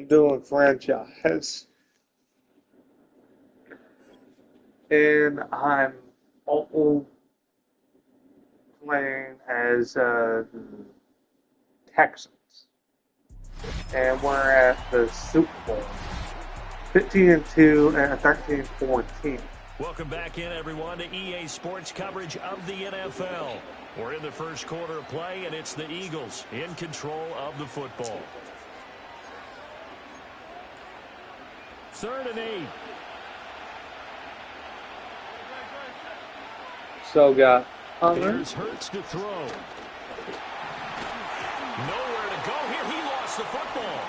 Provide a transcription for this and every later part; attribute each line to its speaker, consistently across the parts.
Speaker 1: doing franchise. And I'm also playing as the Texans. And we're at the Super Bowl. 15-2 and a 13-14.
Speaker 2: Welcome back in, everyone, to EA Sports coverage of the NFL. We're in the first quarter of play, and it's the Eagles in control of the football. 3rd and 8.
Speaker 1: So got Hunter.
Speaker 2: Here's Hurts to throw. Nowhere to go here. He lost the football.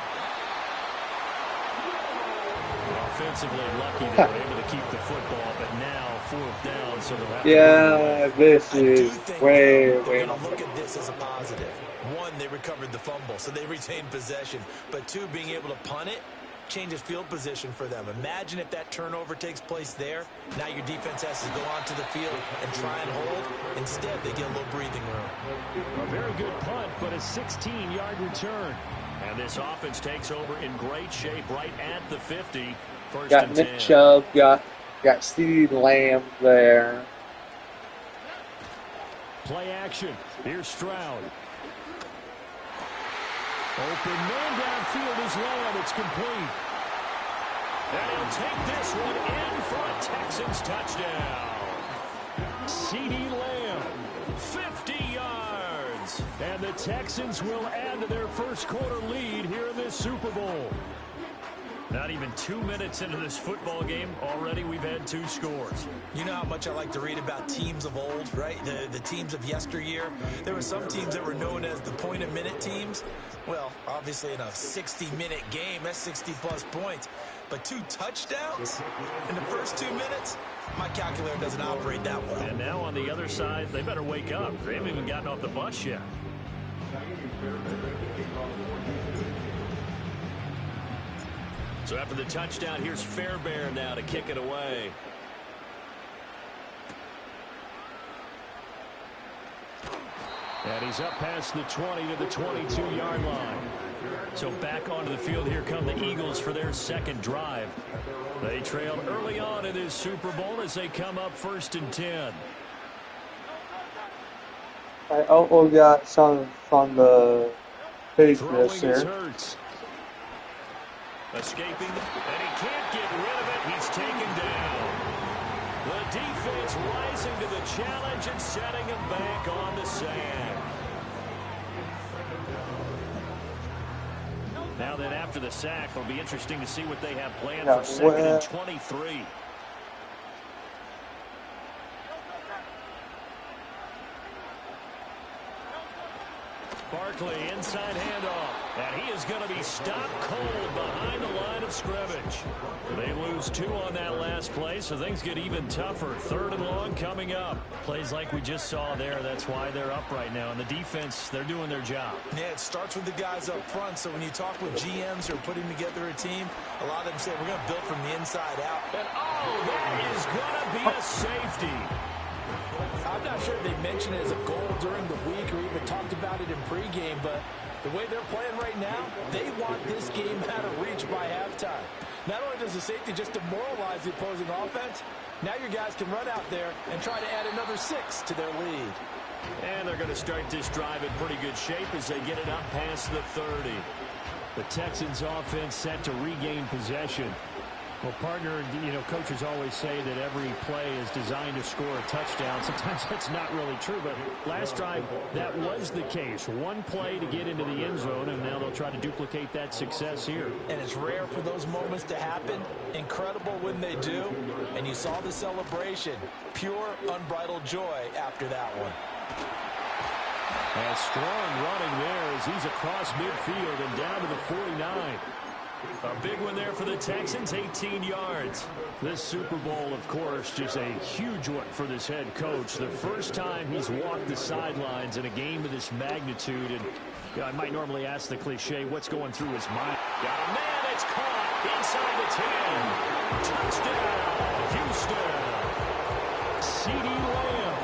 Speaker 2: Offensively lucky they were able to keep the football, but now 4th down, so they'll have to
Speaker 1: this is way.
Speaker 3: They're going to look at this as a positive. 1, they recovered the fumble, so they retained possession. But 2, being able to punt it changes field position for them. Imagine if that turnover takes place there. Now your defense has to go onto the field and try and hold. Instead, they get a little breathing room.
Speaker 2: A very good punt, but a 16-yard return. And this offense takes over in great shape right at the 50. First
Speaker 1: got
Speaker 2: and
Speaker 1: Nick
Speaker 2: 10.
Speaker 1: Chubb, got CeeDee Lamb there.
Speaker 2: Play action. Here's Stroud. Open man downfield is Lamb. It's complete. And he'll take this one in for a Texans touchdown. CeeDee Lamb, 50 yards. And the Texans will add to their first quarter lead here in this Super Bowl. Not even 2 minutes into this football game, already we've had 2 scores.
Speaker 3: You know how much I like to read about teams of old, right? The teams of yesteryear. There were some teams that were known as the point-a-minute teams. Well, obviously in a 60-minute game, that's 60-plus points. But 2 touchdowns in the first 2 minutes? My calculator doesn't operate that well.
Speaker 2: And now on the other side, they better wake up. They haven't even gotten off the bus yet. So after the touchdown, here's Fairbairn now to kick it away. And he's up past the 20 to the 22-yard line. So back onto the field, here come the Eagles for their second drive. They trailed early on in this Super Bowl as they come up 1st and 10.
Speaker 1: I also got some from the Patriots here.
Speaker 2: Hurts. Escaping, and he can't get rid of it. He's taken down. The defense rising to the challenge and setting him back on the sack. Now then, after the sack, it'll be interesting to see what they have planned for 2nd and 23. Barkley, inside handoff, and he is going to be stopped cold behind the line of scrimmage. They lose 2 on that last play, so things get even tougher. 3rd and long coming up. Plays like we just saw there, that's why they're up right now. And the defense, they're doing their job.
Speaker 3: Yeah, it starts with the guys up front, so when you talk with GMs who are putting together a team, a lot of them say, we're going to build from the inside out.
Speaker 2: And that is going to be a safety.
Speaker 3: I'm not sure if they mentioned it as a goal during the week or even talked about it in pregame, but the way they're playing right now, they want this game out of reach by halftime. Not only does the safety just demoralize the opposing offense, now your guys can run out there and try to add another 6 to their lead.
Speaker 2: And they're going to start this drive in pretty good shape as they get it up past the 30. The Texans offense set to regain possession. Well, partner, you know, coaches always say that every play is designed to score a touchdown. Sometimes that's not really true, but last drive, that was the case. One play to get into the end zone, and now they'll try to duplicate that success here.
Speaker 3: And it's rare for those moments to happen. Incredible when they do. And you saw the celebration. Pure, unbridled joy after that one.
Speaker 2: And strong running there as he's across midfield and down to the 49. A big one there for the Texans, 18 yards. This Super Bowl, of course, just a huge one for this head coach. The first time he's walked the sidelines in a game of this magnitude. And you know, I might normally ask the cliche, what's going through his mind? Got a man that's caught inside the 10. Touchdown, Houston. CeeDee Lamb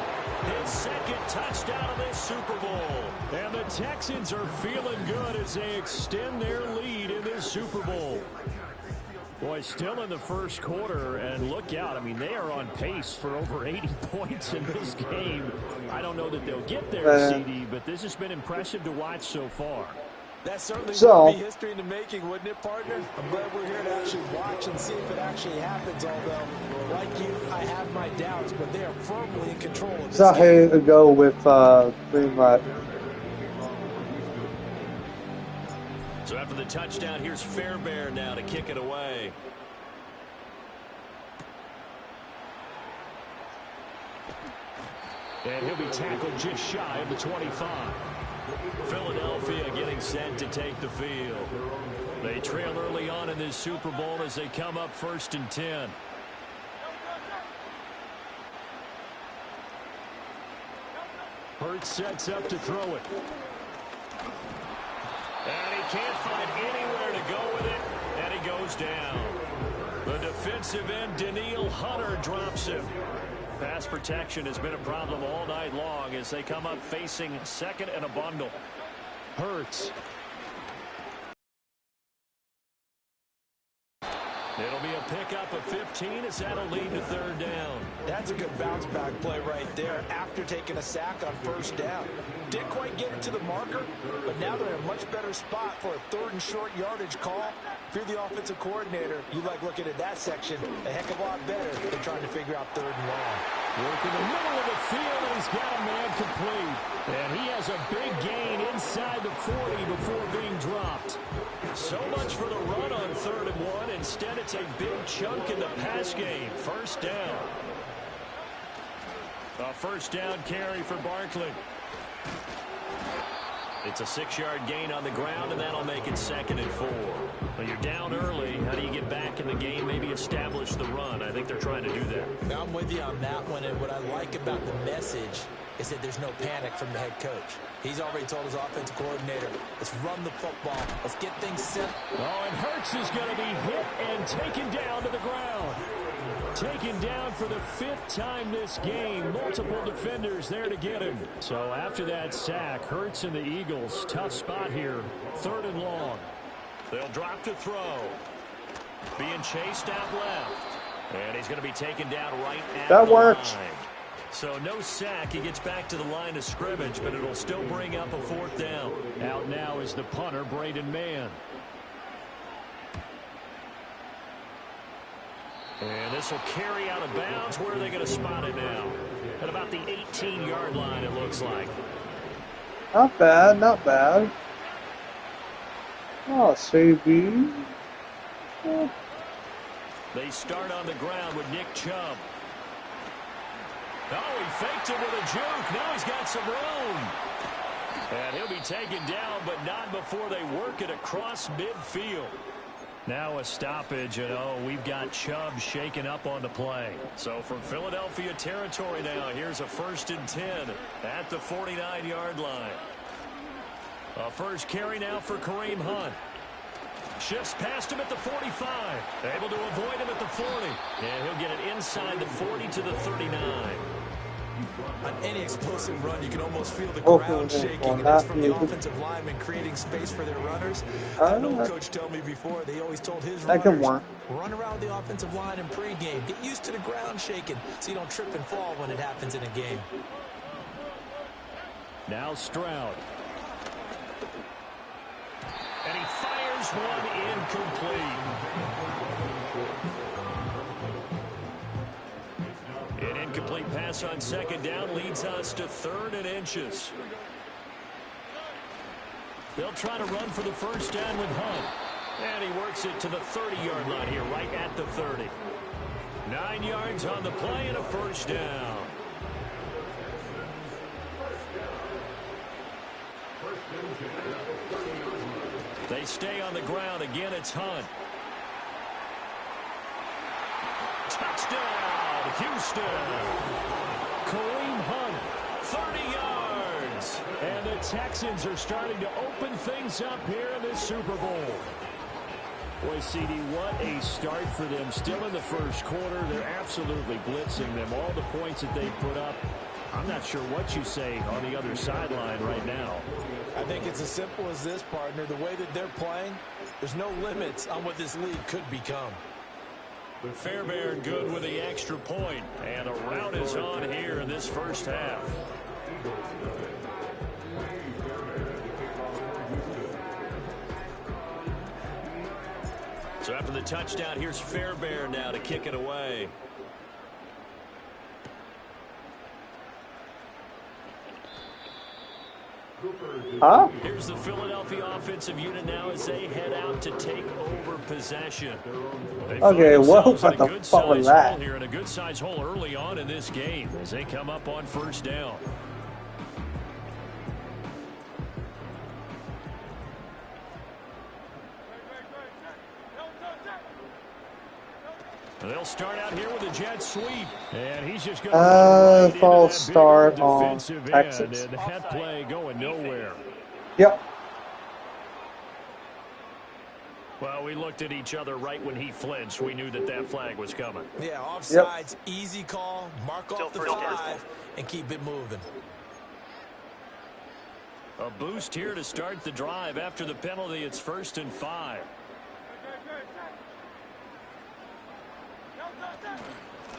Speaker 2: His second touchdown of this Super Bowl. And the Texans are feeling good as they extend their lead in this Super Bowl. Boy, still in the first quarter, and look out. I mean, they are on pace for over 80 points in this game. I don't know that they'll get there, CD, but this has been impressive to watch so far.
Speaker 3: That certainly would be history in the making, wouldn't it, partner? I'm glad we're here to actually watch and see if it actually happens, although, like you, I have my doubts, but they are firmly in control of this game.
Speaker 1: Here to go with pretty much.
Speaker 2: So after the touchdown, here's Fairbairn now to kick it away. And he'll be tackled just shy of the 25. Philadelphia getting set to take the field. They trail early on in this Super Bowl as they come up 1st and 10. Hurts sets up to throw it. And he can't find anywhere to go with it, and he goes down. The defensive end, Danielle Hunter, drops him. Pass protection has been a problem all night long as they come up facing 2nd and a bundle. Hurts. It'll be a pickup of 15 as that'll lead to 3rd down.
Speaker 3: That's a good bounce back play right there after taking a sack on 1st down. Didn't quite get it to the marker, but now they're in a much better spot for a 3rd and short yardage call. If you're the offensive coordinator, you like looking at that section a heck of a lot better than trying to figure out 3rd and long.
Speaker 2: Working the middle of the field, and he's got a man complete. And he has a big gain inside the 40 before being dropped. So much for the run on 3rd and 1. Instead, it's a big chunk in the pass game. 1st down. A 1st down carry for Barkley. It's a 6-yard gain on the ground, and that'll make it 2nd and 4. When you're down early, how do you get back in the game, maybe establish the run? I think they're trying to do that.
Speaker 3: Now, I'm with you on that one, and what I like about the message is that there's no panic from the head coach. He's already told his offensive coordinator, let's run the football. Let's get things set.
Speaker 2: Oh, and Hurts is going to be hit and taken down to the ground. Taken down for the 5th time this game. Multiple defenders there to get him. So after that sack, Hurts and the Eagles, tough spot here. 3rd and long. They'll drop to throw. Being chased out left. And he's going to be taken down right at the
Speaker 1: worked.
Speaker 2: line. So no sack. He gets back to the line of scrimmage, but it'll still bring up a 4th down. Out now is the punter, Braden Mann. And this will carry out of bounds. Where are they going to spot it now? At about the 18-yard line, it looks like.
Speaker 1: Not bad, not bad. Oh, CB. Oh.
Speaker 2: They start on the ground with Nick Chubb. Oh, he faked it with a juke. Now he's got some room. And he'll be taken down, but not before they work it across midfield. Now a stoppage, and we've got Chubb shaken up on the play. So from Philadelphia territory now, here's a 1st and 10 at the 49-yard line. A first carry now for Kareem Hunt. Shifts past him at the 45. Able to avoid him at the 40. And he'll get it inside the 40 to the 39.
Speaker 3: On any explosive run, you can almost feel the ground shaking, and that's from the offensive linemen creating space for their runners. I know Coach told me before, they always told his runners, run around the offensive line in pregame. Get used to the ground shaking so you don't trip and fall when it happens in a game.
Speaker 2: Now Stroud. And he fires one incomplete. An incomplete pass on 2nd down leads us to 3rd and inches. They'll try to run for the 1st down with Hunt. And he works it to the 30-yard line here, right at the 30. 9 yards on the play and a 1st down. They stay on the ground. Again, it's Hunt. Touchdown, Houston. Kareem Hunt, 30 yards. And the Texans are starting to open things up here in this Super Bowl. Boy, CD, what a start for them. Still in the first quarter. They're absolutely blitzing them. All the points that they put up I'm not sure what you say on the other sideline right now.
Speaker 3: I think it's as simple as this, partner. The way that they're playing, there's no limits on what this league could become.
Speaker 2: Fairbairn good with the extra point, and a rout is on here in this first half. So after the touchdown, here's Fairbairn now to kick it away.
Speaker 1: Huh?
Speaker 2: Here's the Philadelphia offensive unit now as they head out to take over possession.
Speaker 1: Okay, what the fuck was that?
Speaker 2: Here in a good size hole early on in this game as they come up on first down. They'll start out here with a jet sweep, and he's just going to
Speaker 1: false start on Texas.
Speaker 2: And that play going nowhere.
Speaker 1: Yep.
Speaker 2: Well, we looked at each other right when he flinched. We knew that that flag was coming.
Speaker 3: Yeah, offsides, easy call, mark off the 5, and keep it moving.
Speaker 2: A boost here to start the drive. After the penalty, it's 1st and 5.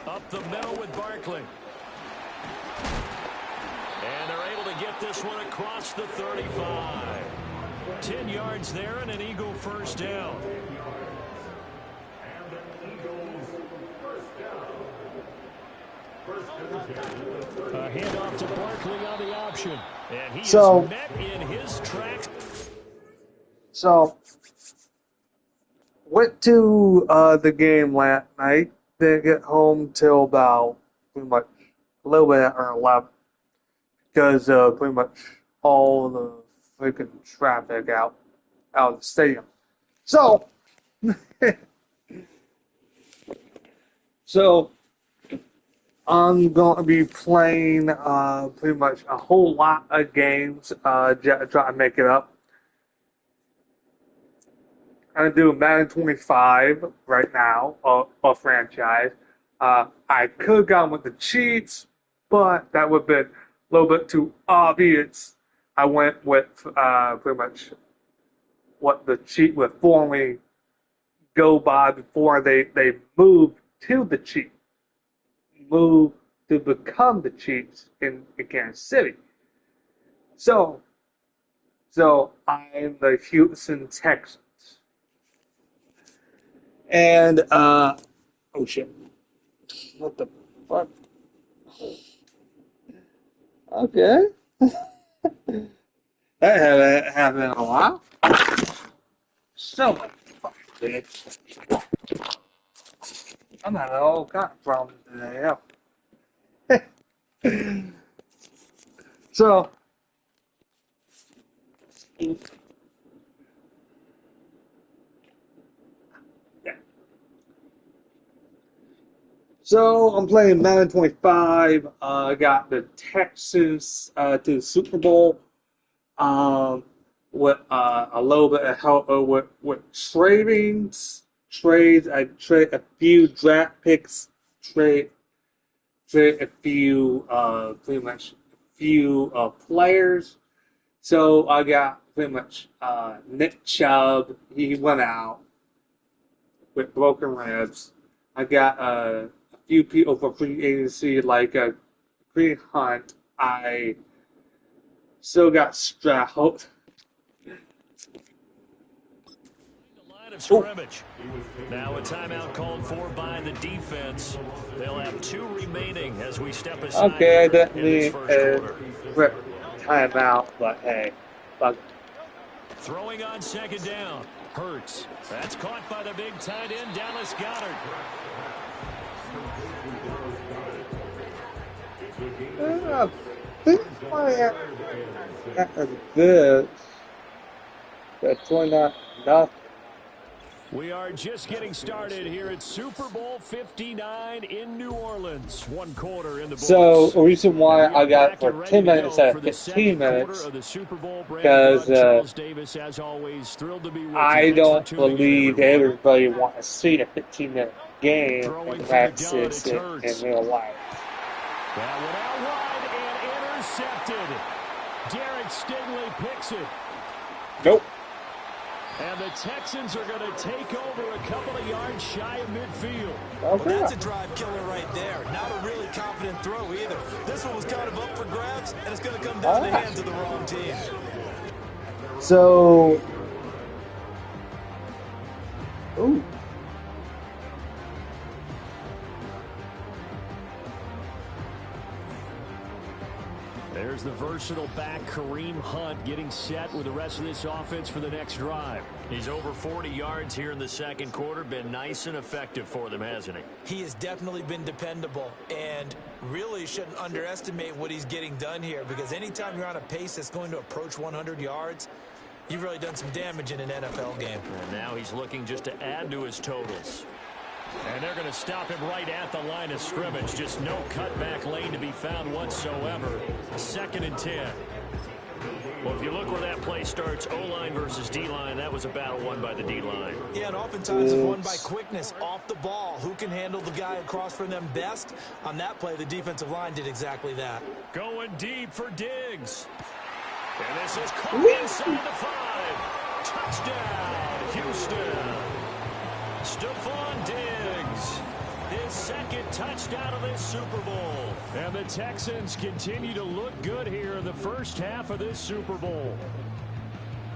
Speaker 2: Up the middle with Barkley. And they're able to get this one across the 35. 10 yards there and an Eagle first down. A handoff to Barkley on the option. And he is met in his tracks.
Speaker 1: So, went to the game last night. Didn't get home till about pretty much a little bit after 11 because pretty much all the freaking traffic out of the stadium. So, I'm going to be playing pretty much a whole lot of games, try to make it up. I'm going to do Madden 25 right now, a franchise. I could have gone with the cheats, but that would have been a little bit too obvious. I went with pretty much what the cheat would formally go by before they moved to the cheat. Moved to become the cheats in Kansas City. So I'm the Houston Texans. And, oh shit. What the fuck? Okay. That hasn't happened in a while. So much fuck, dude. I'm having all kind of problems today, So, I'm playing Madden 25. I got the Texans to the Super Bowl. With a little bit of help with trades. I trade a few draft picks. Trade a few pretty much a few players. So I got pretty much Nick Chubb. He went out with broken ribs. I got a few people for free agency like Green Hunt. I still got Stroud.
Speaker 2: Of scrimmage. Now a timeout called for by the defense. They'll have 2 remaining as we step aside.
Speaker 1: Okay, I didn't need a timeout, but hey, fuck.
Speaker 2: Throwing on 2nd down. Hurts. That's caught by the big tight end, Dallas Goedert.
Speaker 1: I think my is good. That's really not enough.
Speaker 2: We are just getting started here at Super Bowl 59 in New Orleans. 1 quarter in the books.
Speaker 1: So, the reason why I got it for 10 minutes instead of 15 minutes, because I don't believe everybody wants to see a 15-minute game in practice in real life.
Speaker 2: That went out wide, intercepted. Derek Stingley picks it.
Speaker 1: Nope.
Speaker 2: And the Texans are going to take over a couple of yards shy of midfield.
Speaker 3: Well, that's a drive killer right there. Not a really confident throw either. This one was kind of up for grabs, and it's going to come down the hands of the wrong team.
Speaker 4: So, ooh.
Speaker 2: There's the versatile back, Kareem Hunt, getting set with the rest of this offense for the next drive. He's over 40 yards here in the second quarter. Been nice and effective for them, hasn't he?
Speaker 3: He has definitely been dependable, and really shouldn't underestimate what he's getting done here, because anytime you're on a pace that's going to approach 100 yards, you've really done some damage in an NFL game.
Speaker 2: And now he's looking just to add to his totals. And they're going to stop him right at the line of scrimmage. Just no cutback lane to be found whatsoever. 2nd and 10. Well, if you look where that play starts, O-line versus D-line, that was a battle won by the D-line.
Speaker 3: Yeah, and oftentimes it's won by quickness off the ball. Who can handle the guy across from them best? On that play, the defensive line did exactly that.
Speaker 2: Going deep for Diggs. And this is caught inside the 5. Touchdown, Houston. Stephon Diggs, his 2nd touchdown of this Super Bowl. And the Texans continue to look good here in the first half of this Super Bowl.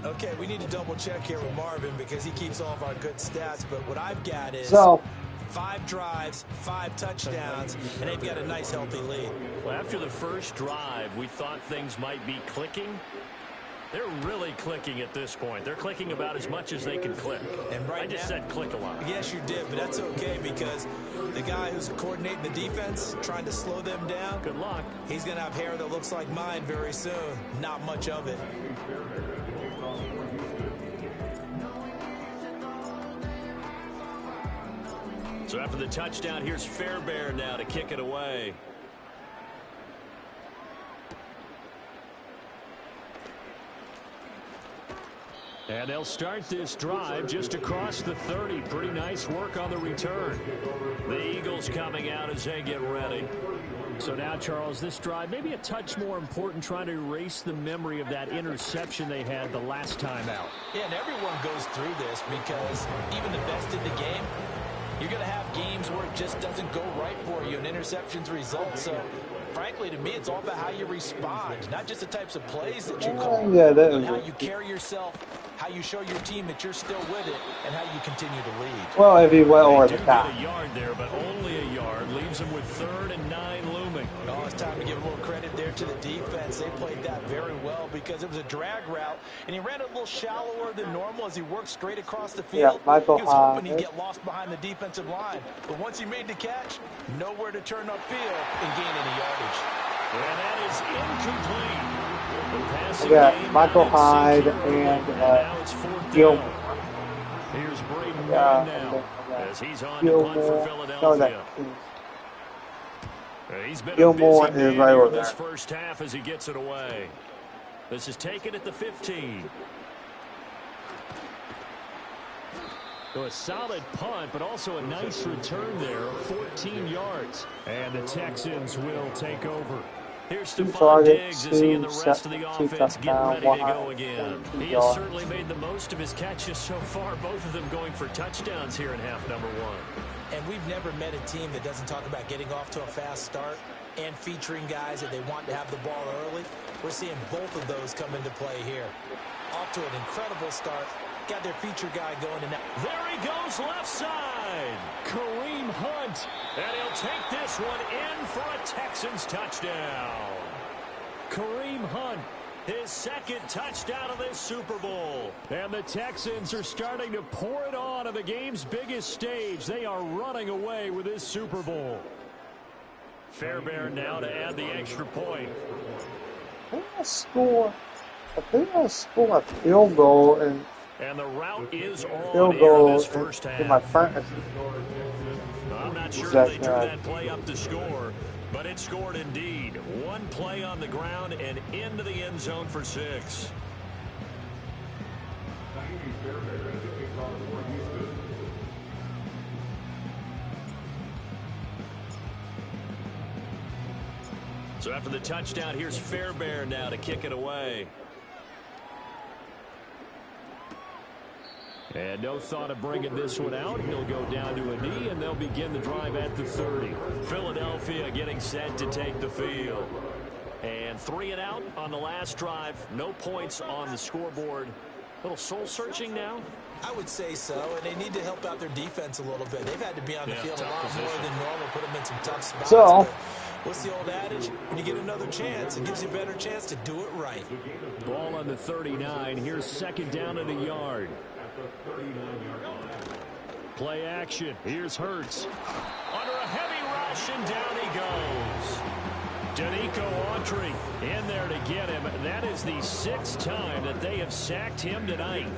Speaker 3: Okay, we need to double check here with Marvin because he keeps all of our good stats. But what I've got is 5 drives, 5 touchdowns, and they've got a nice healthy lead.
Speaker 2: Well, after the first drive, we thought things might be clicking. They're really clicking at this point. They're clicking about as much as they can click.
Speaker 3: And right
Speaker 2: I just said click a lot.
Speaker 3: Yes, you did, but that's okay because the guy who's coordinating the defense, trying to slow them down,
Speaker 2: good luck. He's
Speaker 3: going to have hair that looks like mine very soon. Not much of it.
Speaker 2: So after the touchdown, here's Fairbairn now to kick it away. And they'll start this drive just across the 30. Pretty nice work on the return. The Eagles coming out as they get ready. So now, Charles, this drive maybe a touch more important, trying to erase the memory of that interception they had the last time out.
Speaker 3: Yeah, and everyone goes through this because even the best in the game, you're going to have games where it just doesn't go right for you and interceptions result. So, frankly, to me, it's all about how you respond, not just the types of plays that you call, but how you carry yourself, how you show your team that you're still with it, and how you continue to lead.
Speaker 4: Well, if he went over the top.
Speaker 2: Get a yard there, but only a yard. Leaves him with 3rd and 9 looming.
Speaker 3: Oh, it's time to give a little credit there to the defense. They played that very well because it was a drag route, and he ran a little shallower than normal as he worked straight across the field.
Speaker 4: Yeah, Michael
Speaker 3: he was hoping he'd get lost behind the defensive line, but once he made the catch, nowhere to turn upfield and gain any yardage.
Speaker 2: And that is incomplete.
Speaker 4: We got Michael Hyde and Gilmore.
Speaker 2: Here's Braden now as he's on to punt for Philadelphia. He's been
Speaker 4: Gilmore
Speaker 2: a busy
Speaker 4: is right over
Speaker 2: this
Speaker 4: there.
Speaker 2: first half as he gets it away. This is taken at the 15. So a solid punt, but also a nice return there, 14 yards. And the Texans will take over. Here's Stephon Diggs as he and the rest of the offense get ready to go again. He has certainly made the most of his catches so far, both of them going for touchdowns here in half number 1.
Speaker 3: And we've never met a team that doesn't talk about getting off to a fast start and featuring guys that they want to have the ball early. We're seeing both of those come into play here. Off to an incredible start. Got their feature guy going. And
Speaker 2: there he goes left side. Kareem Hunt. And he'll take this one in for a Texans touchdown. Kareem Hunt, his 2nd touchdown of this Super Bowl. And the Texans are starting to pour it on the game's biggest stage. They are running away with this Super Bowl. Fairbairn now to add the extra point.
Speaker 4: I think I score a field goal and
Speaker 2: the route is on
Speaker 4: field goal
Speaker 2: in this first half.
Speaker 4: in my fantasy.
Speaker 2: I'm not sure if they drew that play up to score, but it scored indeed. One play on the ground and into the end zone for 6. So after the touchdown, here's Fairbairn now to kick it away. And no thought of bringing this one out. He'll go down to a knee, and they'll begin the drive at the 30. Philadelphia getting set to take the field. And 3 and out on the last drive. No points on the scoreboard. A little soul-searching now?
Speaker 3: I would say so, and they need to help out their defense a little bit. They've had to be on the field a lot more than normal, put them in some tough spots.
Speaker 4: So,
Speaker 3: what's the old adage? When you get another chance, it gives you a better chance to do it right.
Speaker 2: Ball on the 39. Here's second down and a yard. Play action. Here's Hurts. Under a heavy rush, and down he goes. Danico Autry in there to get him. That is the 6th time that they have sacked him tonight.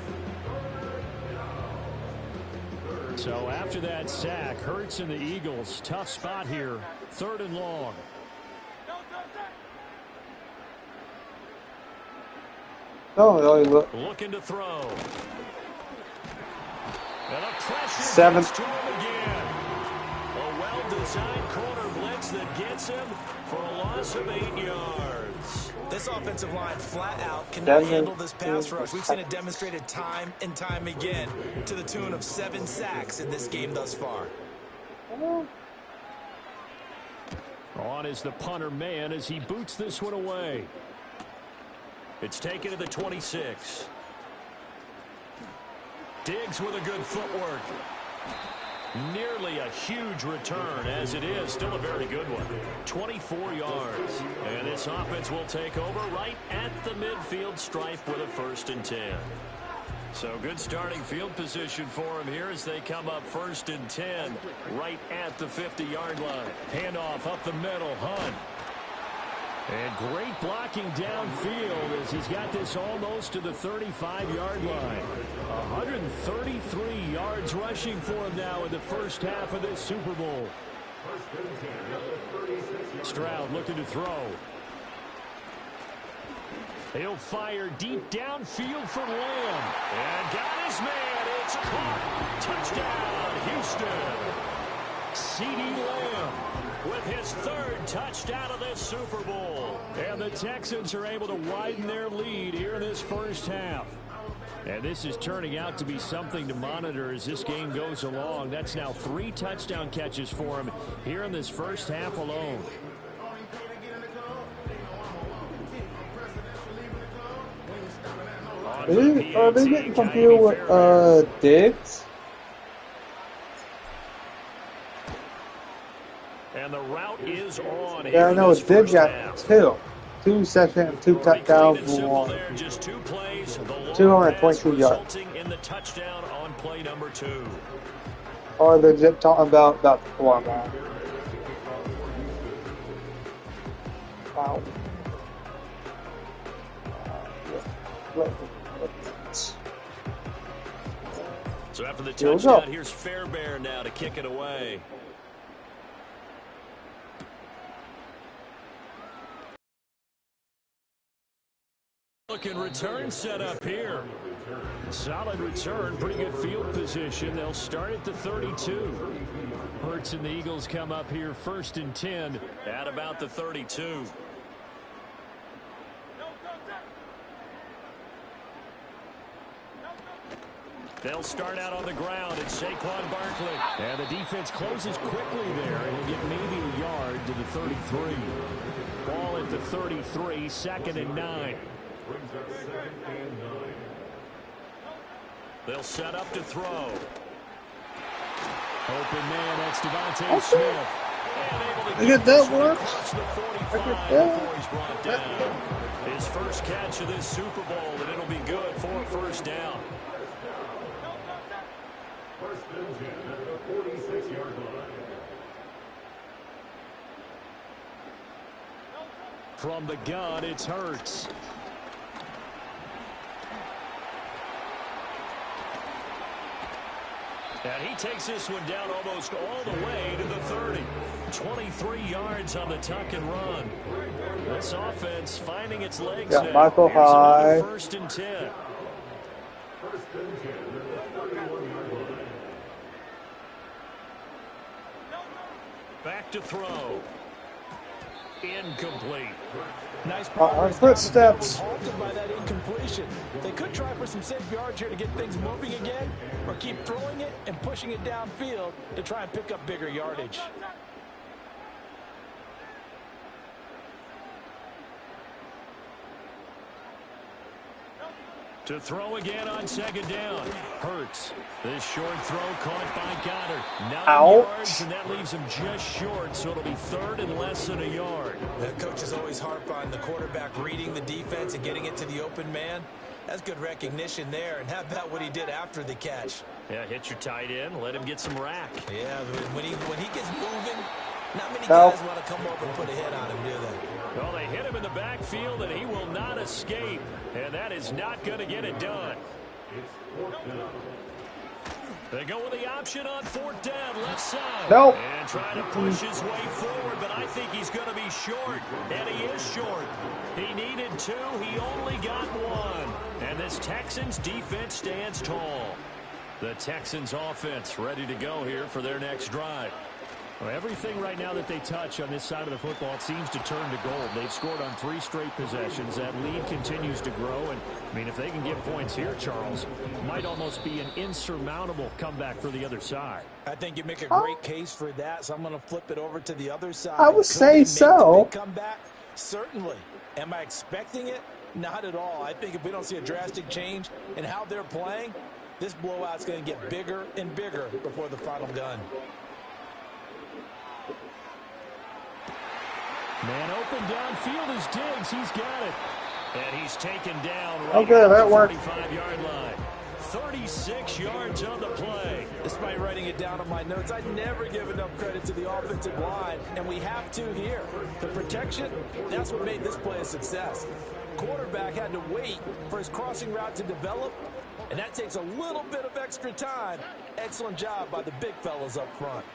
Speaker 2: So after that sack, Hurts and the Eagles, tough spot here. 3rd and long. Looking to throw. And a pressure
Speaker 4: 7.
Speaker 2: gets to him again. A well-designed corner blitz that gets him for a loss of 8 yards.
Speaker 3: This offensive line flat out cannot
Speaker 4: 7
Speaker 3: handle this pass rush. We've seen it demonstrated time and time again to the tune of 7 sacks in this game thus far.
Speaker 2: On is the punter man as he boots this one away. It's taken to the 26. Diggs with a good footwork. Nearly a huge return, as it is still a very good one. 24 yards. And this offense will take over right at the midfield stripe with a 1st and 10. So good starting field position for him here as they come up 1st and 10 right at the 50-yard line. Handoff up the middle, Hunt. And great blocking downfield as he's got this almost to the 35-yard line. 133 yards rushing for him now in the first half of this Super Bowl. Stroud looking to throw. He'll fire deep downfield for Lamb. And got his man. It's caught. Touchdown, Houston. CeeDee Lamb with his 3rd touchdown of this Super Bowl. And the Texans are able to widen their lead here in this first half. And this is turning out to be something to monitor as this game goes along. That's now 3 touchdown catches for him here in this first half alone.
Speaker 4: Are they getting confused with Diggs?
Speaker 2: And the route is on.
Speaker 4: Yeah, I know Diggs got 2 sessions, 2 touchdowns,
Speaker 2: just 2 plays.
Speaker 4: 222 yards.
Speaker 2: In the touchdown on play number 2.
Speaker 4: Or they're just talking about the format. Wow.
Speaker 2: So after the touchdown, here's Fairbairn now to kick it away. Looking return set up here. Solid return, pretty good field position. They'll start at the 32. Hurts and the Eagles come up here 1st and 10 at about the 32. They'll start out on the ground. It's Saquon Barkley. And the defense closes quickly there. It'll get maybe a yard to the 33. Ball at the 33, 2nd and 9. They'll set up to throw. Open man, that's Devontae Smith.
Speaker 4: I get that work.
Speaker 2: His first catch of this Super Bowl, and it'll be good for a 1st down. From the gun, it's Hurts. And he takes this one down almost all the way to the 30. 23 yards on the tuck and run. This offense finding its legs now.
Speaker 4: Michael Hyde.
Speaker 2: 1st and 10. Back to throw. Incomplete.
Speaker 3: Nice
Speaker 4: Our
Speaker 3: progress.
Speaker 4: footsteps.
Speaker 3: Halted by that incompletion. They could try for some safe yards here to get things moving again, or keep throwing it and pushing it downfield to try and pick up bigger yardage.
Speaker 2: To throw again on second down. Hurts. This short throw caught by Goddard. 9 yards, and that leaves him just short, so it'll be third and less than a yard.
Speaker 3: The coaches always harp on the quarterback reading the defense and getting it to the open man. That's good recognition there. And how about what he did after the catch?
Speaker 2: Yeah, hit your tight end. Let him get some rack.
Speaker 3: Yeah, when he gets moving, not many guys want to come over and put a hit on him, do they?
Speaker 2: Well, they hit him in the backfield, and he will not escape. And that is not going to get it done. They go with the option on fourth down, left side.
Speaker 4: Nope.
Speaker 2: And trying to push his way forward, but I think he's going to be short. And he is short. He needed 2. He only got 1. And this Texans defense stands tall. The Texans offense ready to go here for their next drive. Well, everything right now that they touch on this side of the football seems to turn to gold. They've scored on 3 straight possessions. That lead continues to grow. And, I mean, if they can get points here, Charles, might almost be an insurmountable comeback for the other side.
Speaker 3: I think you make a great case for that, so I'm going to flip it over to the other side.
Speaker 4: I would say so.
Speaker 3: Comeback? Certainly. Am I expecting it? Not at all. I think if we don't see a drastic change in how they're playing, this blowout's going to get bigger and bigger before the final gun.
Speaker 2: Man open downfield is Diggs. He's got it. And he's taken down right
Speaker 4: Okay, that
Speaker 2: at
Speaker 4: worked.
Speaker 2: the 45-yard line. 36 yards on the play.
Speaker 3: Despite writing it down on my notes, I never give enough credit to the offensive line, and we have to here. The protection, that's what made this play a success. Quarterback had to wait for his crossing route to develop, and that takes a little bit of extra time. Excellent job by the big fellas up front.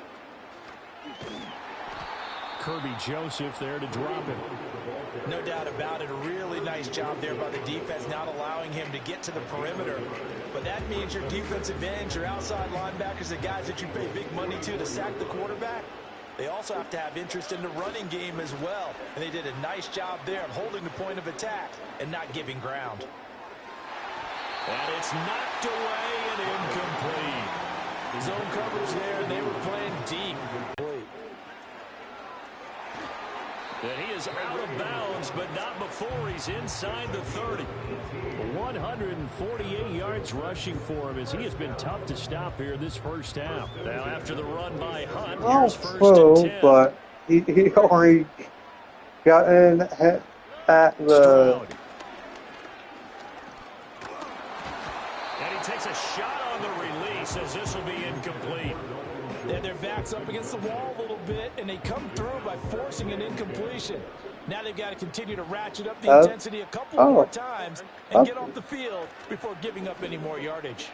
Speaker 2: Kirby Joseph there to drop him.
Speaker 3: No doubt about it. A really nice job there by the defense, not allowing him to get to the perimeter. But that means your defensive ends, your outside linebackers, the guys that you pay big money to sack the quarterback, they also have to have interest in the running game as well. And they did a nice job there of holding the point of attack and not giving ground.
Speaker 2: And it's knocked away and incomplete.
Speaker 3: Zone coverage there, and they were playing deep.
Speaker 2: And he is out of bounds, but not before he's inside the 30. 148 yards rushing for him as he has been tough to stop here this first half. Now after the run by Hunt, here's first and 10.
Speaker 4: But he already got in at the...
Speaker 2: Stroud. And he takes a shot on the release as this will be incomplete.
Speaker 3: And their backs up against the wall a little bit, and they come through by forcing an incompletion. Now they've got to continue to ratchet up the intensity a couple more times and get off the field before giving up any more yardage.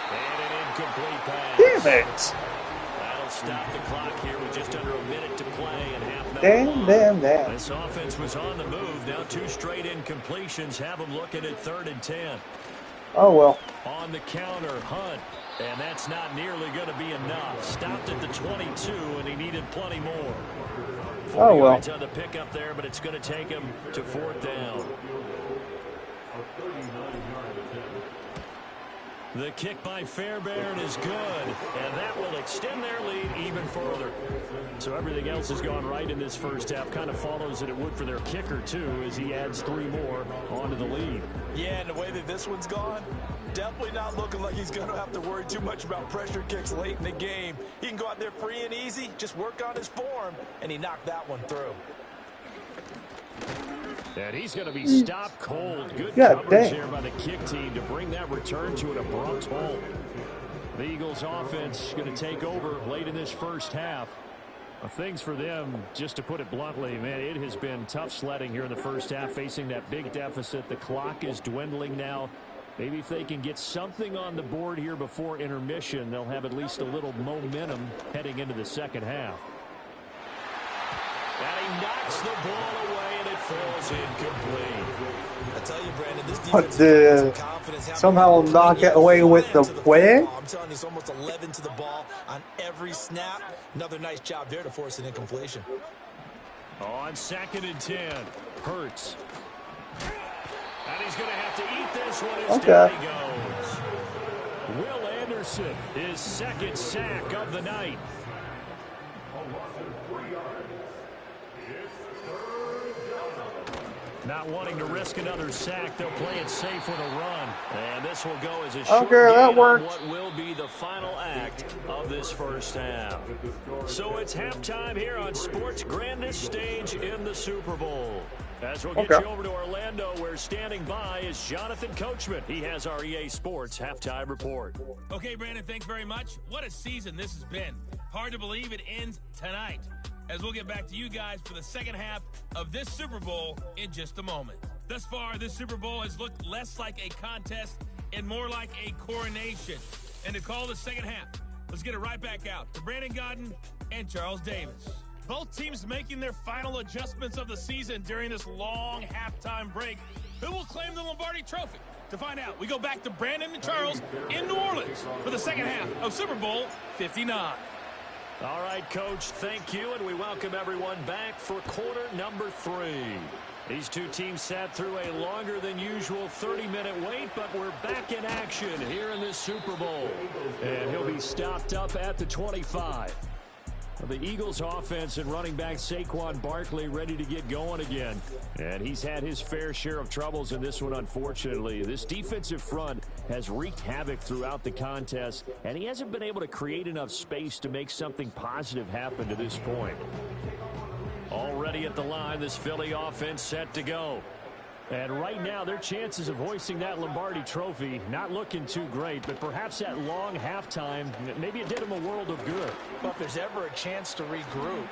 Speaker 2: And an incomplete pass.
Speaker 4: Damn it!
Speaker 2: That'll stop the clock here with just under a minute to play and half an hour.
Speaker 4: Damn.
Speaker 2: This offense was on the move. Now 2 straight incompletions have them looking at 3rd and 10.
Speaker 4: Oh, well.
Speaker 2: On the counter, Hunt. And that's not nearly going to be enough. Stopped at the 22, and he needed plenty more. 40 yards on the pickup there, but it's going to take him to 4th down. The kick by Fairbairn is good, and that will extend their lead even further. So everything else has gone right in this first half. Kind of follows that it would for their kicker, too, as he adds 3 more onto the lead.
Speaker 3: Yeah, and the way that this one's gone, definitely not looking like he's going to have to worry too much about pressure kicks late in the game. He can go out there free and easy, just work on his form, and he knocked that one through.
Speaker 2: And he's going to be stopped cold. Good coverage here by the kick team to bring that return to an abrupt halt. The Eagles offense going to take over late in this first half. Things for them, just to put it bluntly, man, it has been tough sledding here in the first half, facing that big deficit. The clock is dwindling now. Maybe if they can get something on the board here before intermission, they'll have at least a little momentum heading into the second half. And he knocks the ball away and it falls incomplete.
Speaker 3: I tell you, Brandon, this
Speaker 4: But
Speaker 3: defense
Speaker 4: did
Speaker 3: some confidence.
Speaker 4: somehow not get away with the win?
Speaker 3: I'm telling you, it's almost 11 to the ball on every snap. Another nice job there to force an incompletion.
Speaker 2: On 2nd and 10, Hurts. And he's going to have to eat this one as down he goes. Will Anderson, his 2nd sack of the night. Not wanting to risk another sack, they'll play it safe with a run. And this will go as a short
Speaker 4: that
Speaker 2: gain on
Speaker 4: worked.
Speaker 2: what will be the final act of this first half. So it's halftime here on sports' grandest stage in the Super Bowl. As we'll get you over to Orlando, where standing by is Jonathan Coachman. He has our EA Sports halftime report.
Speaker 5: Okay, Brandon, thanks very much. What a season this has been. Hard to believe it ends tonight, as we'll get back to you guys for the second half of this Super Bowl in just a moment. Thus far, this Super Bowl has looked less like a contest and more like a coronation. And to call the second half, let's get it right back out to Brandon Gaudin and Charles Davis. Both teams making their final adjustments of the season during this long halftime break. Who will claim the Lombardi Trophy? To find out, we go back to Brandon and Charles in New Orleans for the second half of Super Bowl 59.
Speaker 2: All right, Coach, thank you, and we welcome everyone back for quarter number 3. These two teams sat through a longer than usual 30-minute wait, but we're back in action here in this Super Bowl. And he'll be stopped up at the 25. The Eagles offense and running back Saquon Barkley ready to get going again. And he's had his fair share of troubles in this one, unfortunately. This defensive front has wreaked havoc throughout the contest, and he hasn't been able to create enough space to make something positive happen to this point. Already at the line, this Philly offense set to go. And right now, their chances of hoisting that Lombardi Trophy not looking too great, but perhaps that long halftime, maybe it did them a world of good.
Speaker 3: Well, if there's ever a chance to regroup,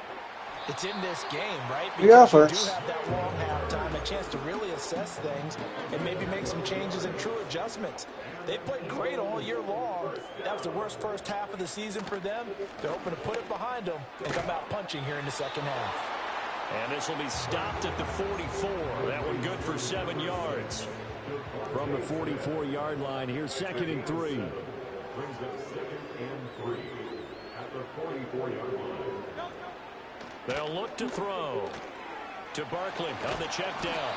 Speaker 3: it's in this game, right?
Speaker 4: Because
Speaker 3: you do have that long halftime, a chance to really assess things and maybe make some changes and true adjustments. They played great all year long. That was the worst first half of the season for them. They're hoping to put it behind them and come out punching here in the second half.
Speaker 2: And this will be stopped at the 44. That one good for 7 yards. From the 44-yard line, here's 2nd and 3. They'll look to throw to Barkley on the check down.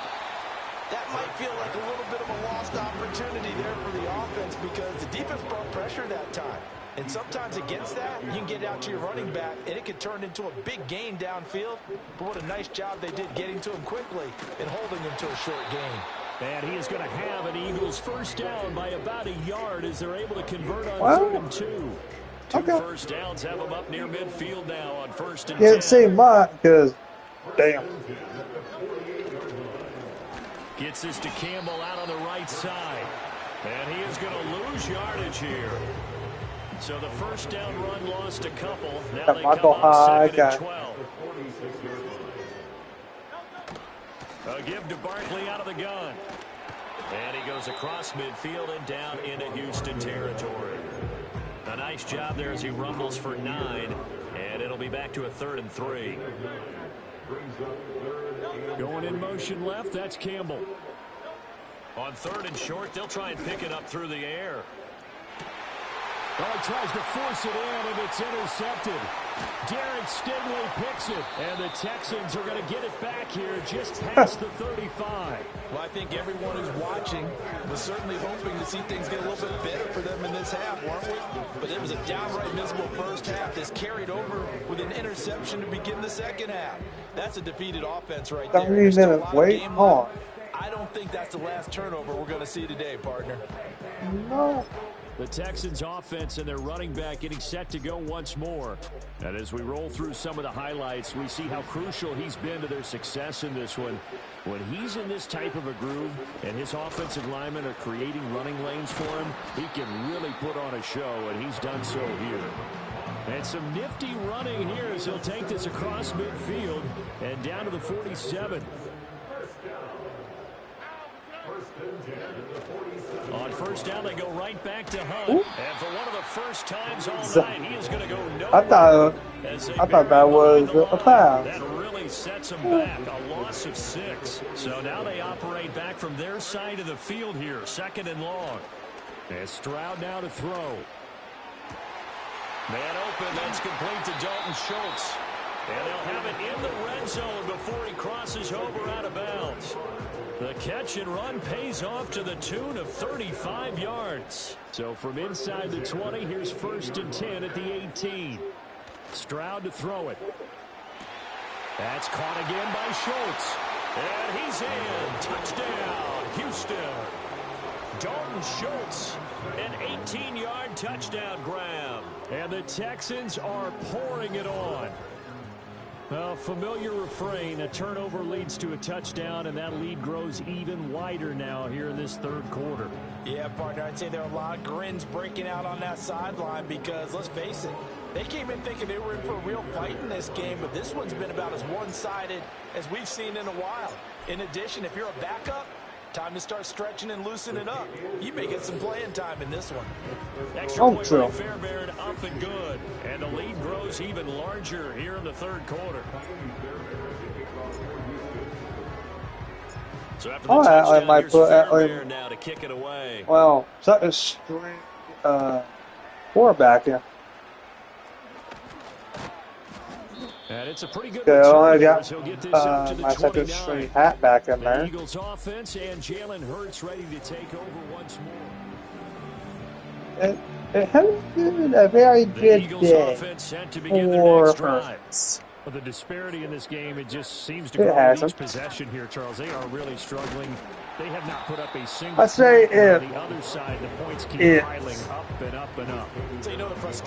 Speaker 3: That might feel like a little bit of a lost opportunity there for the offense because the defense brought pressure that time. And sometimes against that, you can get out to your running back, and it could turn into a big gain downfield. But what a nice job they did getting to him quickly and holding him to a short gain.
Speaker 2: And he is going to have an Eagles first down by about a yard as they're able to convert on 3rd and 2. Two first downs have them up near midfield now on 1st and 10.
Speaker 4: Can't say much because, damn.
Speaker 2: Gets this to Campbell out on the right side. And he is going to lose yardage here. So the first down run lost a couple. Now they come up 2nd and 12. A give to Barkley out of the gun. And he goes across midfield and down into Houston territory. A nice job there as he rumbles for 9. And it'll be back to a 3rd and 3. Going in motion left, that's Campbell. On 3rd and short, they'll try and pick it up through the air. Oh, he tries to force it in, and it's intercepted. Derek Stingley picks it, and the Texans are going to get it back here just past the 35.
Speaker 3: Well, I think everyone who's watching was certainly hoping to see things get a little bit better for them in this half, weren't we? But it was a downright miserable first half that's carried over with an interception to begin the second half. That's a defeated offense right there.
Speaker 4: 30 minutes wait on.
Speaker 3: I don't think that's the last turnover we're going to see today, partner.
Speaker 4: No.
Speaker 2: The Texans offense and their running back getting set to go once more. And as we roll through some of the highlights, we see how crucial he's been to their success in this one. When he's in this type of a groove and his offensive linemen are creating running lanes for him, he can really put on a show, and he's done so here. And some nifty running here as he'll take this across midfield and down to the 47. On first down, they go right back to Hunt.
Speaker 4: Ooh.
Speaker 2: And for one of the first times all night, he is going to go nowhere.
Speaker 4: I thought that was a foul.
Speaker 2: That really sets them back, a loss of 6. So now they operate back from their side of the field here, 2nd and long. And Stroud now to throw. Man open, that's complete to Dalton Schultz. And they'll have it in the red zone before he crosses over out of bounds. The catch and run pays off to the tune of 35 yards. So from inside the 20, here's 1st and 10 at the 18. Stroud to throw it. That's caught again by Schultz. And he's in. Touchdown, Houston. Dalton Schultz, an 18-yard touchdown grab. And the Texans are pouring it on. A familiar refrain, a turnover leads to a touchdown, and that lead grows even wider now here in this 3rd quarter.
Speaker 3: Yeah, partner, I'd say there are a lot of grins breaking out on that sideline because, let's face it, they came in thinking they were in for a real fight in this game, but this one's been about as one-sided as we've seen in a while. In addition, if you're a backup, time to start stretching and loosening up. You may get some playing time in this one.
Speaker 2: Extra point by Fairbairn, up and good. And the lead grows even larger here in the 3rd quarter. So after the touchdown, here's Fairbairn now to kick it away.
Speaker 4: Well, such a straight quarterback, yeah.
Speaker 2: And it's a pretty good
Speaker 4: I got
Speaker 2: he'll get this up to the
Speaker 4: my
Speaker 2: 29.
Speaker 4: second string hat back in there.
Speaker 2: The Eagles offense and Jalen Hurts ready to take over once more.
Speaker 4: It has been a very good day
Speaker 2: set to begin their
Speaker 4: for
Speaker 2: next drive.
Speaker 4: Hurts.
Speaker 2: Well, the disparity in this game, it just seems to grow with each possession here, Charles. They are really struggling. They have not put up a single
Speaker 4: I say
Speaker 2: on the other side. The points keep piling up and up and up.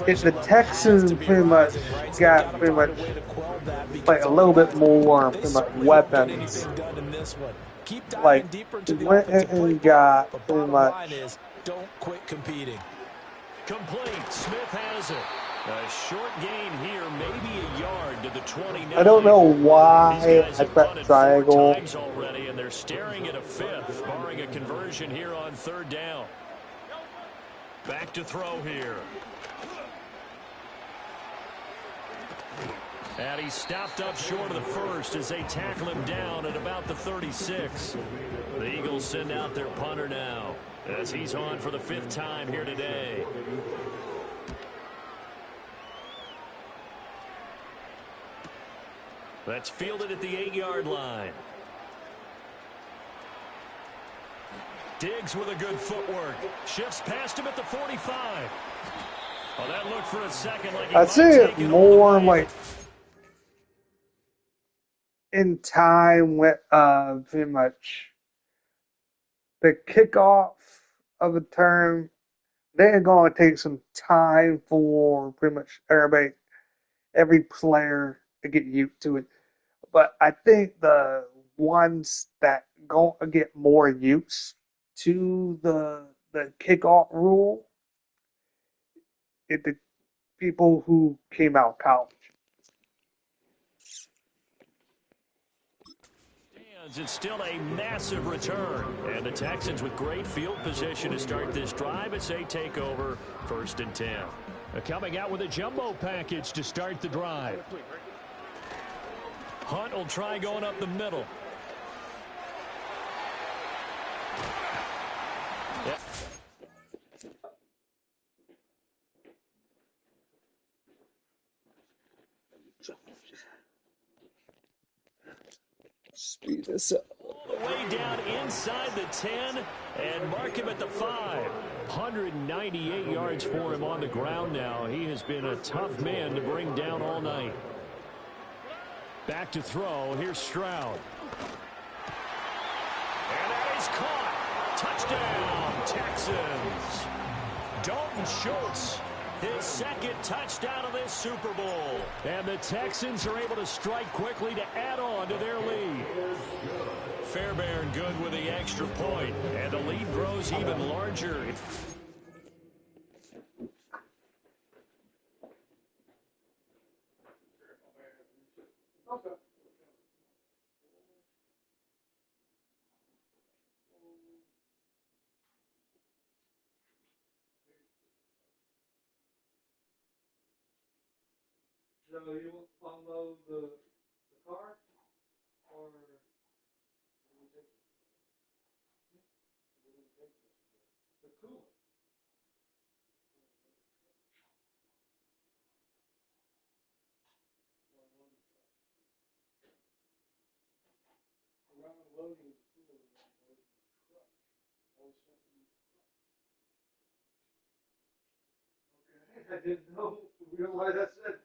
Speaker 4: If the Texans pretty much got pretty much like a little bit more pretty much weapons, like went and got pretty much.
Speaker 3: Don't quit competing.
Speaker 2: Complete. Smith has it. A short gain here, maybe a yard to the 29.
Speaker 4: I don't know why I pressed triangle.
Speaker 2: Times already, and they're staring at a 5th, barring a conversion here on 3rd down. Back to throw here. And he's stopped up short of the 1st as they tackle him down at about the 36. The Eagles send out their punter now as he's on for the 5th time here today. That's fielded at the 8-yard line. Diggs with a good footwork. Shifts past him at the 45. Oh, that looked for a second like he
Speaker 4: I see it more like in time with pretty much the kickoff of a term. They're going to take some time for pretty much every player to get used to it. But I think the ones that going to get more used to the kickoff rule is the people who came out of college.
Speaker 2: It's still a massive return. And the Texans with great field position to start this drive as they take over 1st and 10. Coming out with a jumbo package to start the drive. Hunt will try going up the middle. Yep.
Speaker 4: Speed this up.
Speaker 2: All the way down inside the 10 and mark him at the 5. 198 yards for him on the ground now. He has been a tough man to bring down all night. Back to throw. Here's Stroud. And that is caught. Touchdown, Texans. Dalton Schultz, his 2nd touchdown of this Super Bowl. And the Texans are able to strike quickly to add on to their lead. Fairbairn good with the extra point, and the lead grows even larger.
Speaker 4: So you unload the car? I didn't know. Realize I said.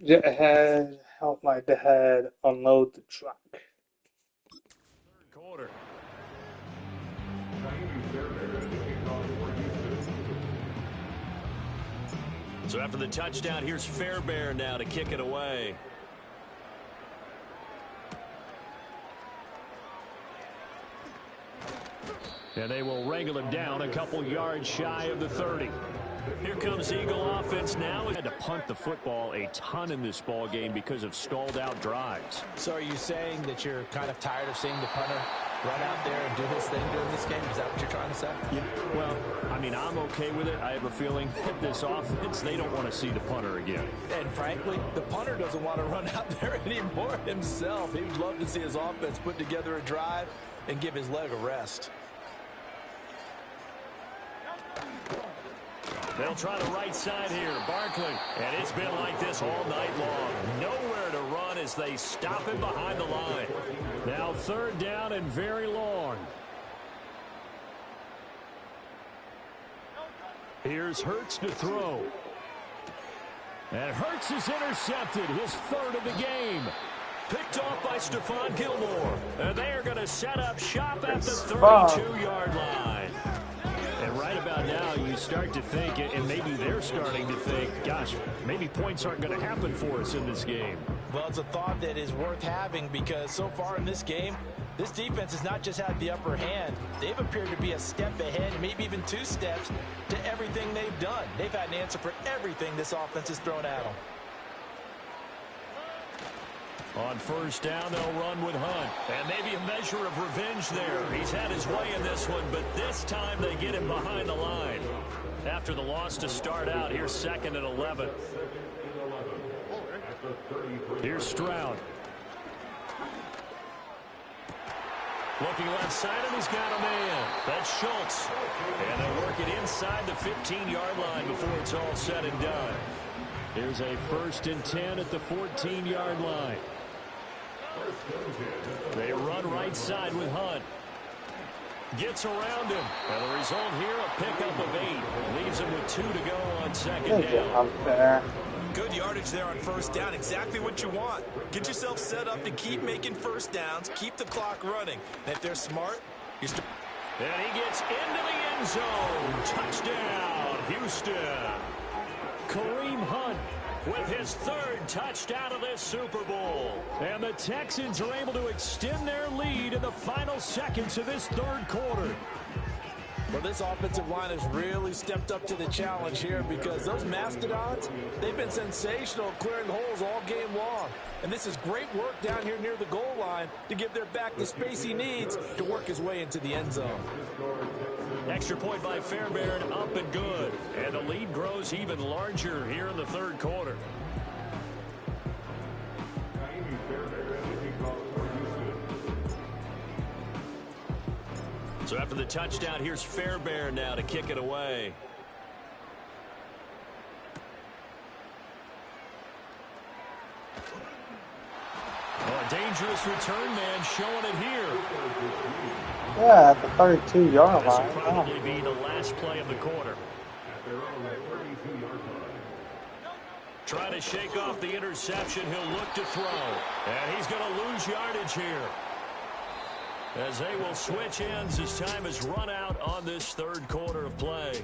Speaker 4: Get ahead, help my dad unload the truck.
Speaker 2: Third quarter. So after the touchdown, here's Fairbairn now to kick it away. And they will wrangle him down a couple yards shy of the 30. Here comes Eagle offense now. Had to punt the football a ton in this ball game because of stalled out drives.
Speaker 3: So are you saying that you're kind of tired of seeing the punter run out there and do his thing during this game? Is that what you're trying to say?
Speaker 2: Yeah, well, I mean, I'm okay with it. I have a feeling that this offense, they don't want to see the punter again.
Speaker 3: And frankly, the punter doesn't want to run out there anymore himself. He would love to see his offense put together a drive and give his leg a rest.
Speaker 2: They'll try the right side here. Barkley. And it's been like this all night long. Nowhere to run as they stop him behind the line. Now third down and very long. Here's Hurts to throw. And Hurts is intercepted. His third of the game. Picked off by Stephon Gilmore. And they are going to set up shop at the 32-yard line. And right about now, you start to think, and maybe they're starting to think, gosh, maybe points aren't going to happen for us in this game.
Speaker 3: Well, it's a thought that is worth having because so far in this game, this defense has not just had the upper hand. They've appeared to be a step ahead, maybe even 2 steps to everything they've done. They've had an answer for everything this offense has thrown at them.
Speaker 2: On first down, they'll run with Hunt. And maybe a measure of revenge there. He's had his way in this one, but this time they get him behind the line. After the loss to start out, here's 2nd and 11. Here's Stroud. Looking left side, and he's got a man. That's Schultz. And they'll work it inside the 15-yard line before it's all said and done. Here's a 1st and 10 at the 14-yard line. They run right side with Hunt. Gets around him. And the result here, a pickup of 8. Leaves him with 2 to go on 2nd down.
Speaker 6: Good yardage there on first down. Exactly what you want. Get yourself set up to keep making first downs. Keep the clock running. And if they're smart,
Speaker 2: and he gets into the end zone. Touchdown, Houston. Kareem Hunt with his 3rd touchdown of this Super Bowl. And the Texans are able to extend their lead in the final seconds of this 3rd quarter.
Speaker 3: Well, this offensive line has really stepped up to the challenge here because those Mastodons, they've been sensational clearing holes all game long. And this is great work down here near the goal line to give their back the space he needs to work his way into the end zone.
Speaker 2: Extra point by Fairbairn, up and good. And the lead grows even larger here in the 3rd quarter. So after the touchdown, here's Fairbairn now to kick it away. Oh, a dangerous return man showing it here.
Speaker 4: Yeah, at the 32-yard line.
Speaker 2: This will probably be the last play of the quarter. Trying to shake off the interception. He'll look to throw. And he's going to lose yardage here. As they will switch ends as time has run out on this 3rd quarter of play.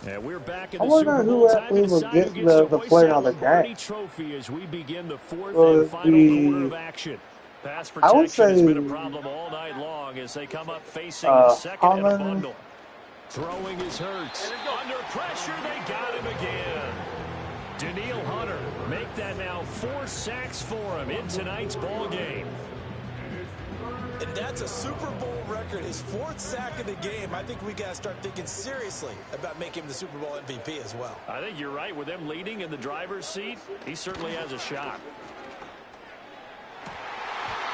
Speaker 2: And we're back in the Super Bowl. Time to decide who gets to hoist that Lombardi trophy as we begin the 4th and final quarter of action. Pass protection has been a problem all night long as they come up facing the 2nd and a bundle. Throwing his Hurts. Under pressure, they got him again. Daniil Hunter make that now 4 sacks for him in tonight's ball game.
Speaker 3: And that's a Super Bowl record, his 4th sack of the game. I think we got to start thinking seriously about making him the Super Bowl MVP as well.
Speaker 2: I think you're right. With them leading in the driver's seat, he certainly has a shot.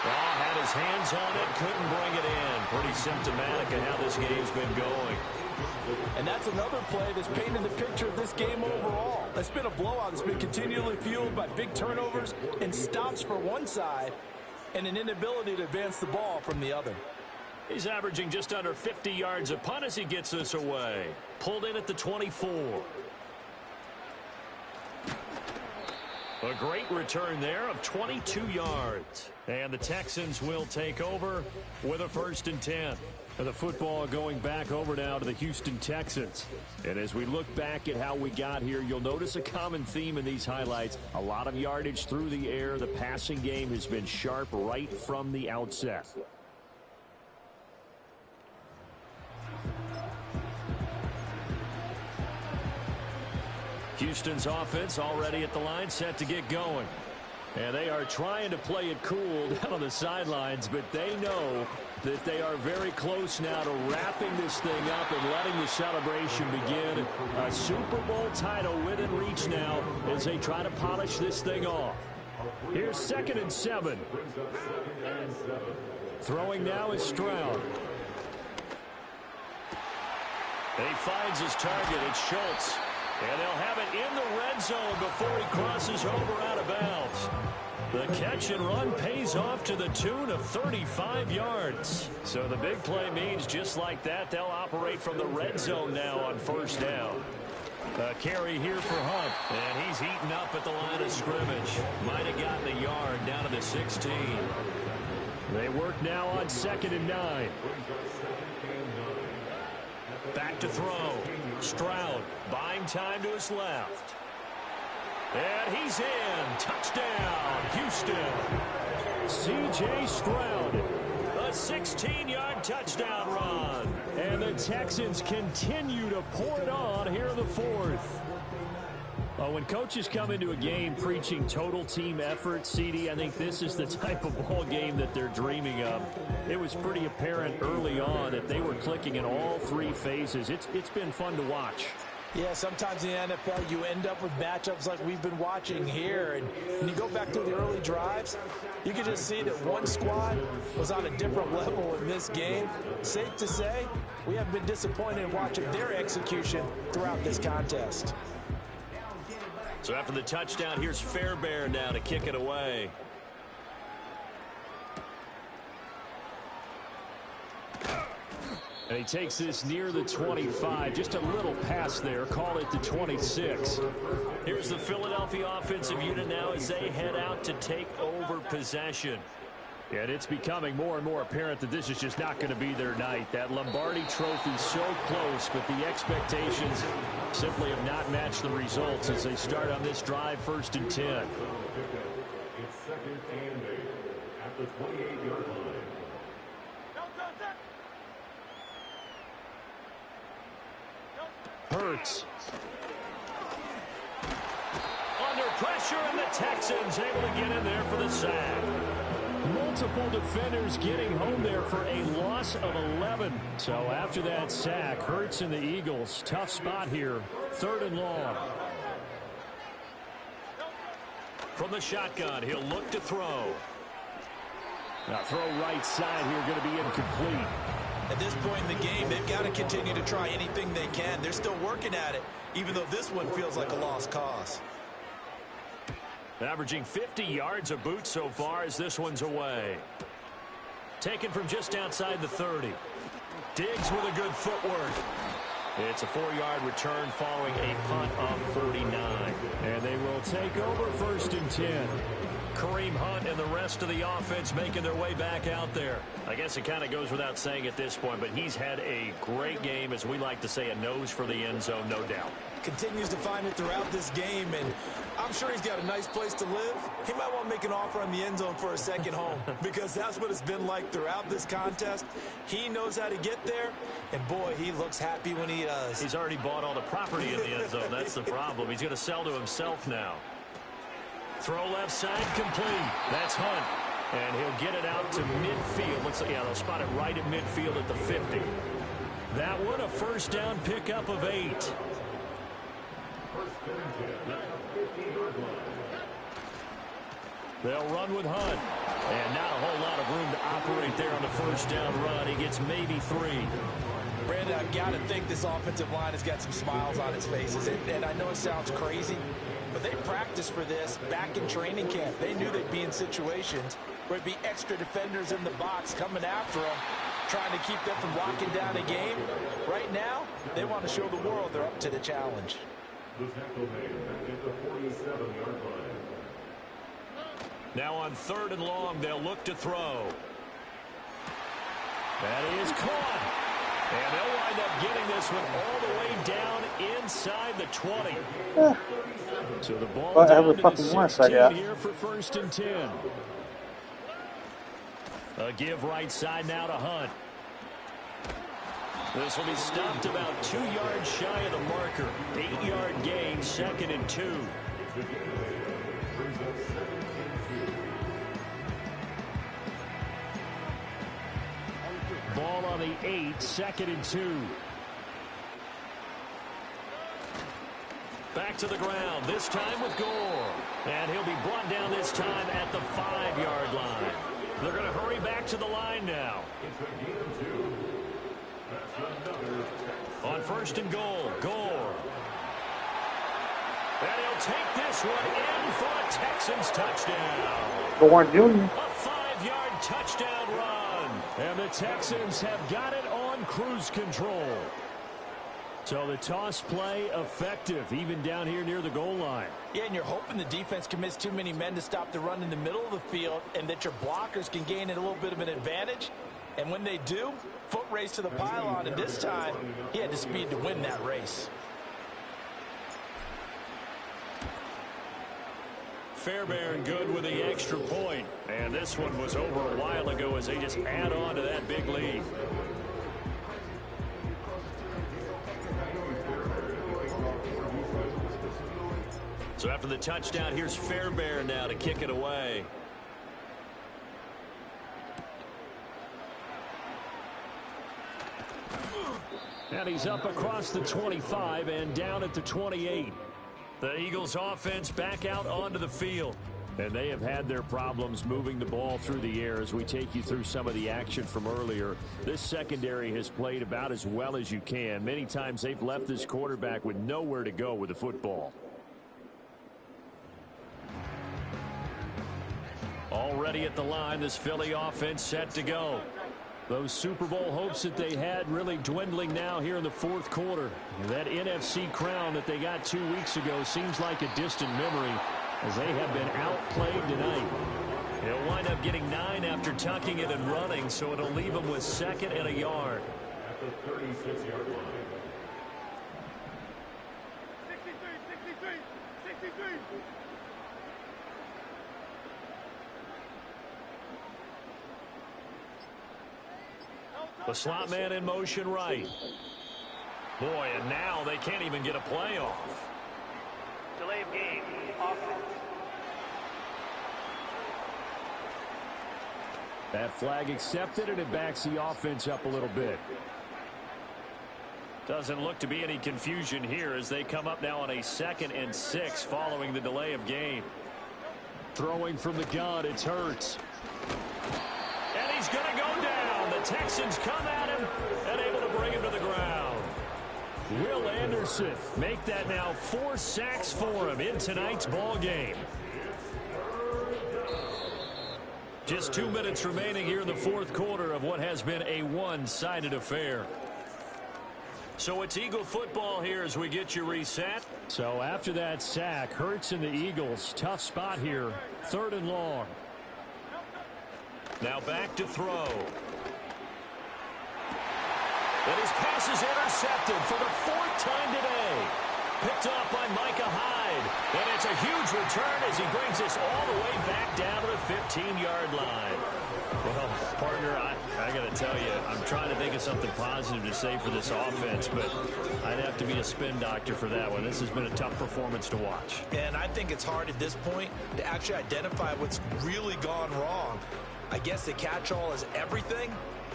Speaker 2: Well, had his hands on it, couldn't bring it in. Pretty symptomatic of how this game's been going.
Speaker 3: And that's another play that's painted the picture of this game overall. It's been a blowout that's been continually fueled by big turnovers and stops for one side and an inability to advance the ball from the other.
Speaker 2: He's averaging just under 50 yards a punt as he gets this away. Pulled in at the 24. A great return there of 22 yards. And the Texans will take over with a 1st and 10. The football going back over now to the Houston Texans. And as we look back at how we got here, you'll notice a common theme in these highlights. A lot of yardage through the air. The passing game has been sharp right from the outset. Houston's offense already at the line, set to get going. And they are trying to play it cool down on the sidelines, but they know that they are very close now to wrapping this thing up and letting the celebration begin. A Super Bowl title within reach now as they try to polish this thing off. Here's 2nd and 7. Throwing now is Stroud. And he finds his target. It's Schultz. And they'll have it in the red zone before he crosses over out of bounds. The catch and run pays off to the tune of 35 yards. So the big play means just like that, they'll operate from the red zone now on 1st down. A carry here for Hunt. And he's eaten up at the line of scrimmage. Might have gotten a yard down to the 16. They work now on 2nd and 9. Back to throw. Stroud buying time to his left. And he's in. Touchdown, Houston. C.J. Stroud. A 16-yard touchdown run. And the Texans continue to pour it on here in the 4th. When coaches come into a game preaching total team effort, CD, I think this is the type of ball game that they're dreaming of. It was pretty apparent early on that they were clicking in all 3 phases. It's been fun to watch.
Speaker 3: Yeah, sometimes in the NFL you end up with matchups like we've been watching here. And when you go back to the early drives, you can just see that one squad was on a different level in this game. Safe to say, we haven't been disappointed in watching their execution throughout this contest.
Speaker 2: So after the touchdown, here's Fairbairn now to kick it away. And he takes this near the 25. Just a little pass there. Call it the 26. Here's the Philadelphia offensive unit now as they head out to take over possession. And it's becoming more and more apparent that this is just not going to be their night. That Lombardi trophy so close, but the expectations simply have not matched the results as they start on this drive, 1st and 10.
Speaker 7: It's 2nd and 8 at the 28-yard line.
Speaker 2: Hurts. Under pressure, and the Texans able to get in there for the sack. Multiple defenders getting home there for a loss of 11. So after that sack, Hurts and the Eagles, tough spot here, 3rd and long. From the shotgun, he'll look to throw. Now throw right side here, going to be incomplete.
Speaker 6: At this point in the game, they've got to continue to try anything they can. They're still working at it, even though this one feels like a lost cause.
Speaker 2: Averaging 50 yards a boot so far as this one's away. Taken from just outside the 30. Diggs with a good footwork. It's a 4-yard return following a punt of 49. And they will take over 1st and 10. Kareem Hunt and the rest of the offense making their way back out there. I guess it kind of goes without saying at this point, but he's had a great game, as we like to say, a nose for the end zone, no doubt.
Speaker 6: Continues to find it throughout this game, and I'm sure he's got a nice place to live. He might want to make an offer on the end zone for a second home because that's what it's been like throughout this contest. He knows how to get there, and boy, he looks happy when he does.
Speaker 2: He's already bought all the property in the end zone. That's the problem. He's going to sell to himself now. Throw left side complete. That's Hunt. And he'll get it out to midfield. Looks like, yeah, they'll spot it right at midfield at the 50. That one, a 1st down pickup of 8. They'll run with Hunt. And not a whole lot of room to operate there on the 1st down run. He gets maybe 3.
Speaker 3: Brandon, I've got to think this offensive line has got some smiles on its faces. And I know it sounds crazy, but they practiced for this back in training camp. They knew they'd be in situations where it'd be extra defenders in the box coming after them. trying to keep them from locking down a game. Right now, they want to show the world they're up to the challenge.
Speaker 7: The tackle made at the 47-yard line.
Speaker 2: Now on 3rd and long, they'll look to throw. That is caught. And they'll wind up getting this one all the way down inside the 20. So the ball down to the 16 here for 1st and 10. A give right side now to Hunt. This will be stopped about 2 yards shy of the marker. 8-yard gain, 2nd and 2. Ball on the 8, 2nd and 2. Back to the ground, this time with Gore. And he'll be brought down this time at the 5-yard line. They're going to hurry back to the line now. On 1st and goal, Gore. And he'll take this one in for a Texans touchdown.
Speaker 4: Gore Jr.
Speaker 2: A 5-yard touchdown run. And the Texans have got it on cruise control. So the toss play effective, even down here near the goal line.
Speaker 3: Yeah, and you're hoping the defense commits too many men to stop the run in the middle of the field and that your blockers can gain a little bit of an advantage. And when they do, foot race to the pylon, and this time, he had the speed to win that race.
Speaker 2: Fairbairn good with the extra point. And this one was over a while ago as they just add on to that big lead. So after the touchdown, here's Fairbairn now to kick it away. And he's up across the 25 and down at the 28. The Eagles offense back out onto the field. And they have had their problems moving the ball through the air as we take you through some of the action from earlier. This secondary has played about as well as you can. Many times they've left this quarterback with nowhere to go with the football. Already at the line, this Philly offense set to go. Those Super Bowl hopes that they had really dwindling now here in the 4th quarter. That NFC crown that they got 2 weeks ago seems like a distant memory as they have been outplayed tonight. They'll wind up getting 9 after tucking it and running, so it'll leave them with 2nd and a yard.
Speaker 7: At the 36-yard line.
Speaker 8: 63.
Speaker 2: The slot man in motion right. Boy, and now they can't even get a play off.
Speaker 8: Delay of game. Offense.
Speaker 2: That flag accepted, and it backs the offense up a little bit. Doesn't look to be any confusion here as they come up now on a 2nd and 6 following the delay of game. Throwing from the gun, it's Hurts. And he's going to go down. The Texans come at him and able to bring him to the ground. Will Anderson make that now 4 sacks for him in tonight's ball game. Just 2 minutes remaining here in the 4th quarter of what has been a one-sided affair. So it's Eagle football here as we get you reset. So after that sack, Hurts and the Eagles, tough spot here, 3rd and long. Now back to throw. And his pass is intercepted for the 4th time today. Picked off by Micah Hyde. And it's a huge return as he brings us all the way back down to the 15-yard line. Well, partner, I got to tell you, I'm trying to think of something positive to say for this offense, but I'd have to be a spin doctor for that one. This has been a tough performance to watch.
Speaker 3: And I think it's hard at this point to actually identify what's really gone wrong. I guess the catch-all is everything.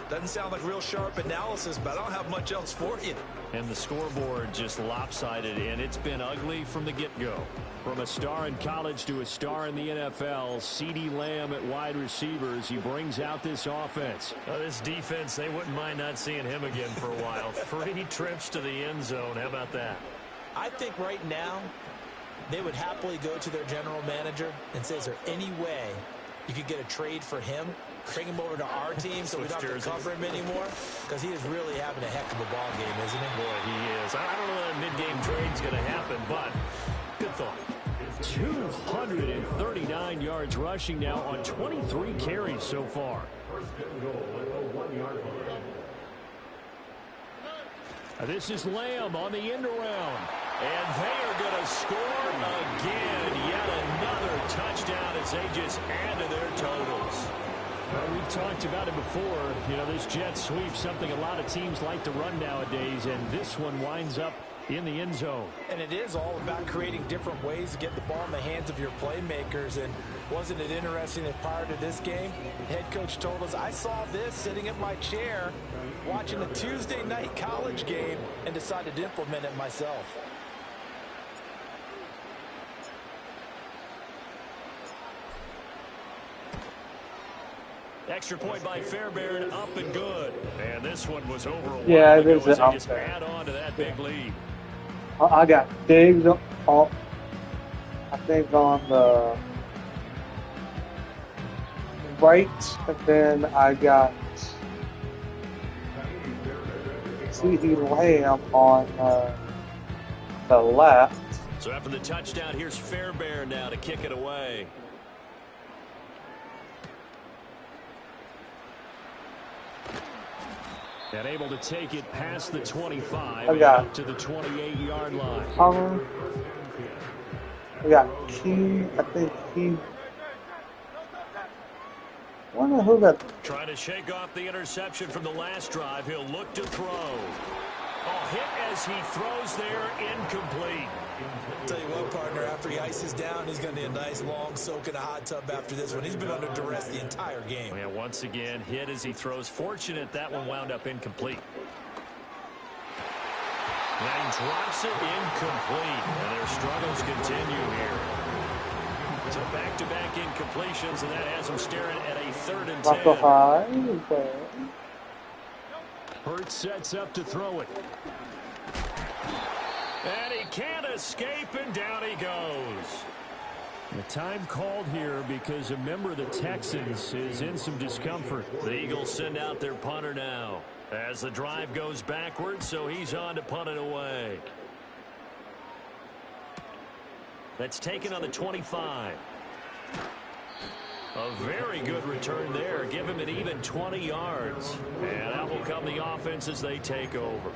Speaker 3: Doesn't sound like real sharp analysis, but I don't have much else for you.
Speaker 2: And the scoreboard just lopsided, and it's been ugly from the get-go. From a star in college to a star in the NFL, CeeDee Lamb at wide receivers, he brings out this offense. This defense, they wouldn't mind not seeing him again for a while. 3 trips to the end zone. How about that?
Speaker 3: I think right now they would happily go to their general manager and say, is there any way you could get a trade for him, bring him over to our team so we don't have to cover him anymore? Because he is really having a heck of a ball game, isn't he?
Speaker 2: Boy, he is. I don't know when a mid-game trade's going to happen, but good thought. 239 yards rushing now on 23 carries so far. This is Lamb on the end around. And they are going to score again. Yet another touchdown as they just add to their totals. Well, we've talked about it before. You know, this jet sweep, something a lot of teams like to run nowadays, and this one winds up in the end zone.
Speaker 3: And it is all about creating different ways to get the ball in the hands of your playmakers. And wasn't it interesting that prior to this game, the head coach told us, I saw this sitting in my chair watching a Tuesday night college game and decided to implement it myself.
Speaker 2: Extra point by Fairbairn, up and good. And this one was over a while
Speaker 4: Yeah, it
Speaker 2: ago
Speaker 4: is
Speaker 2: as they
Speaker 4: up
Speaker 2: just
Speaker 4: there.
Speaker 2: add on to that big lead.
Speaker 4: I got Diggs on, I think, on the right, and then I got C.D. Lamb on the left.
Speaker 2: So after the touchdown, here's Fairbairn now to kick it away. And able to take it past the 25 and up to the 28-yard line.
Speaker 4: I got Key. I think he. I wonder who that.
Speaker 2: Trying to shake off the interception from the last drive. He'll look to throw. Oh, hit as he throws there, incomplete.
Speaker 3: Tell you what, partner, after he ices down, he's going to need a nice long soak in a hot tub after this one. He's been under duress the entire game.
Speaker 2: Yeah, once again, hit as he throws. Fortunate that one wound up incomplete. And he drops it incomplete. And their struggles continue here. So back-to-back incompletions, and that has them staring at a 3rd and 10.
Speaker 4: High.
Speaker 2: Hurts sets up to throw it. And he can't escape, and down he goes. The time called here because a member of the Texans is in some discomfort. The Eagles send out their punter now as the drive goes backwards, so he's on to punt it away. That's taken on the 25. A very good return there. Give him an even 20 yards. And out will come the offense as they take over.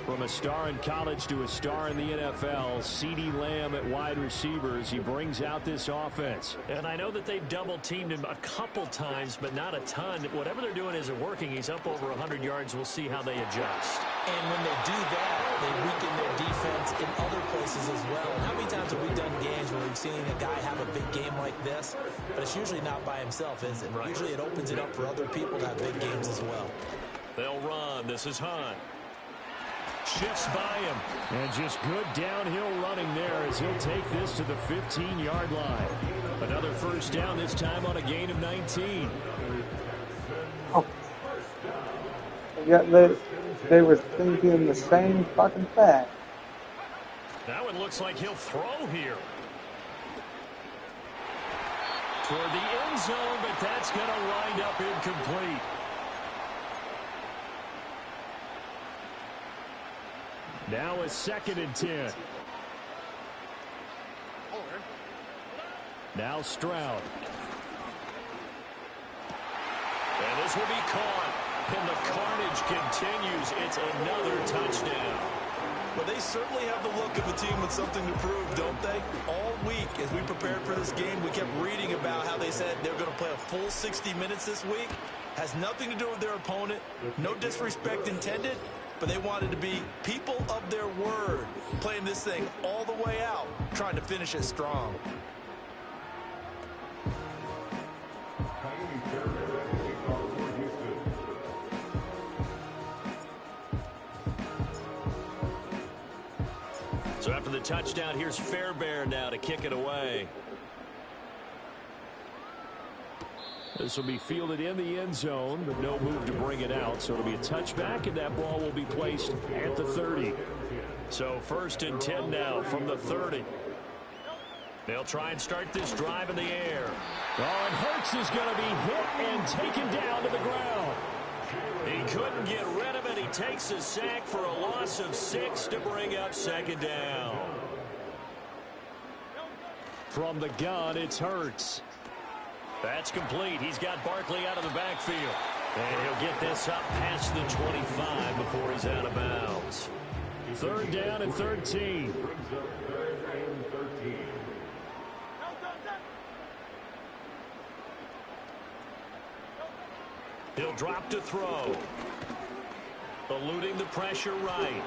Speaker 2: From a star in college to a star in the NFL, C.D. Lamb at wide receivers, he brings out this offense. And I know that they've double-teamed him a couple times, but not a ton. Whatever they're doing isn't working. He's up over 100 yards. We'll see how they adjust.
Speaker 3: And when they do that, they weaken their defense in other places as well. And how many times have we done games where we've seen a guy have a big game like this? But it's usually not by himself, is it? Right. Usually it opens it up for other people to have big games as well.
Speaker 2: They'll run. This is Hunt. Shifts by him. And just good downhill running there as he'll take this to the 15-yard line. Another first down, this time on a gain of 19.
Speaker 4: Oh. Yeah, they were thinking the same fucking thing.
Speaker 2: That one looks like he'll throw here. Toward the end zone, but that's going to wind up incomplete. Now a 2nd and 10. Now Stroud. And this will be caught. And the carnage continues. It's another touchdown.
Speaker 6: But they certainly have the look of a team with something to prove, don't they? All week, as we prepared for this game, we kept reading about how they said they're going to play a full 60 minutes this week. Has nothing to do with their opponent. No disrespect intended. But they wanted to be people of their word, playing this thing all the way out, trying to finish it strong.
Speaker 2: So after the touchdown, here's Fairbairn now to kick it away. This will be fielded in the end zone, but no move to bring it out. So it'll be a touchback, and that ball will be placed at the 30. So 1st and 10 now from the 30. They'll try and start this drive in the air. Oh, and Hurts is going to be hit and taken down to the ground. He couldn't get rid of it. He takes a sack for a loss of 6 to bring up second down. From the gun, it's Hurts. That's complete. He's got Barkley out of the backfield. And he'll get this up past the 25 before he's out of bounds. 3rd down and 13. He'll drop to throw. Eluding the pressure right.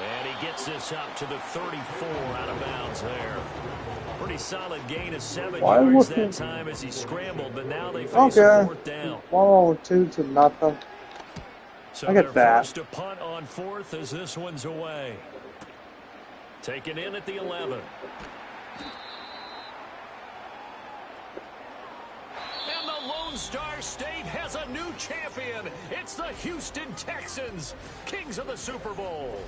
Speaker 2: And he gets this up to the 34 out of bounds there. Pretty solid gain of 7 yards that time as he scrambled, but now they face a 4th down.
Speaker 4: 102 to nothing.
Speaker 2: So
Speaker 4: I get that.
Speaker 2: Forced to punt on 4th as this one's away. Taken in at the 11. And the Lone Star State has a new champion. It's the Houston Texans, kings of the Super Bowl.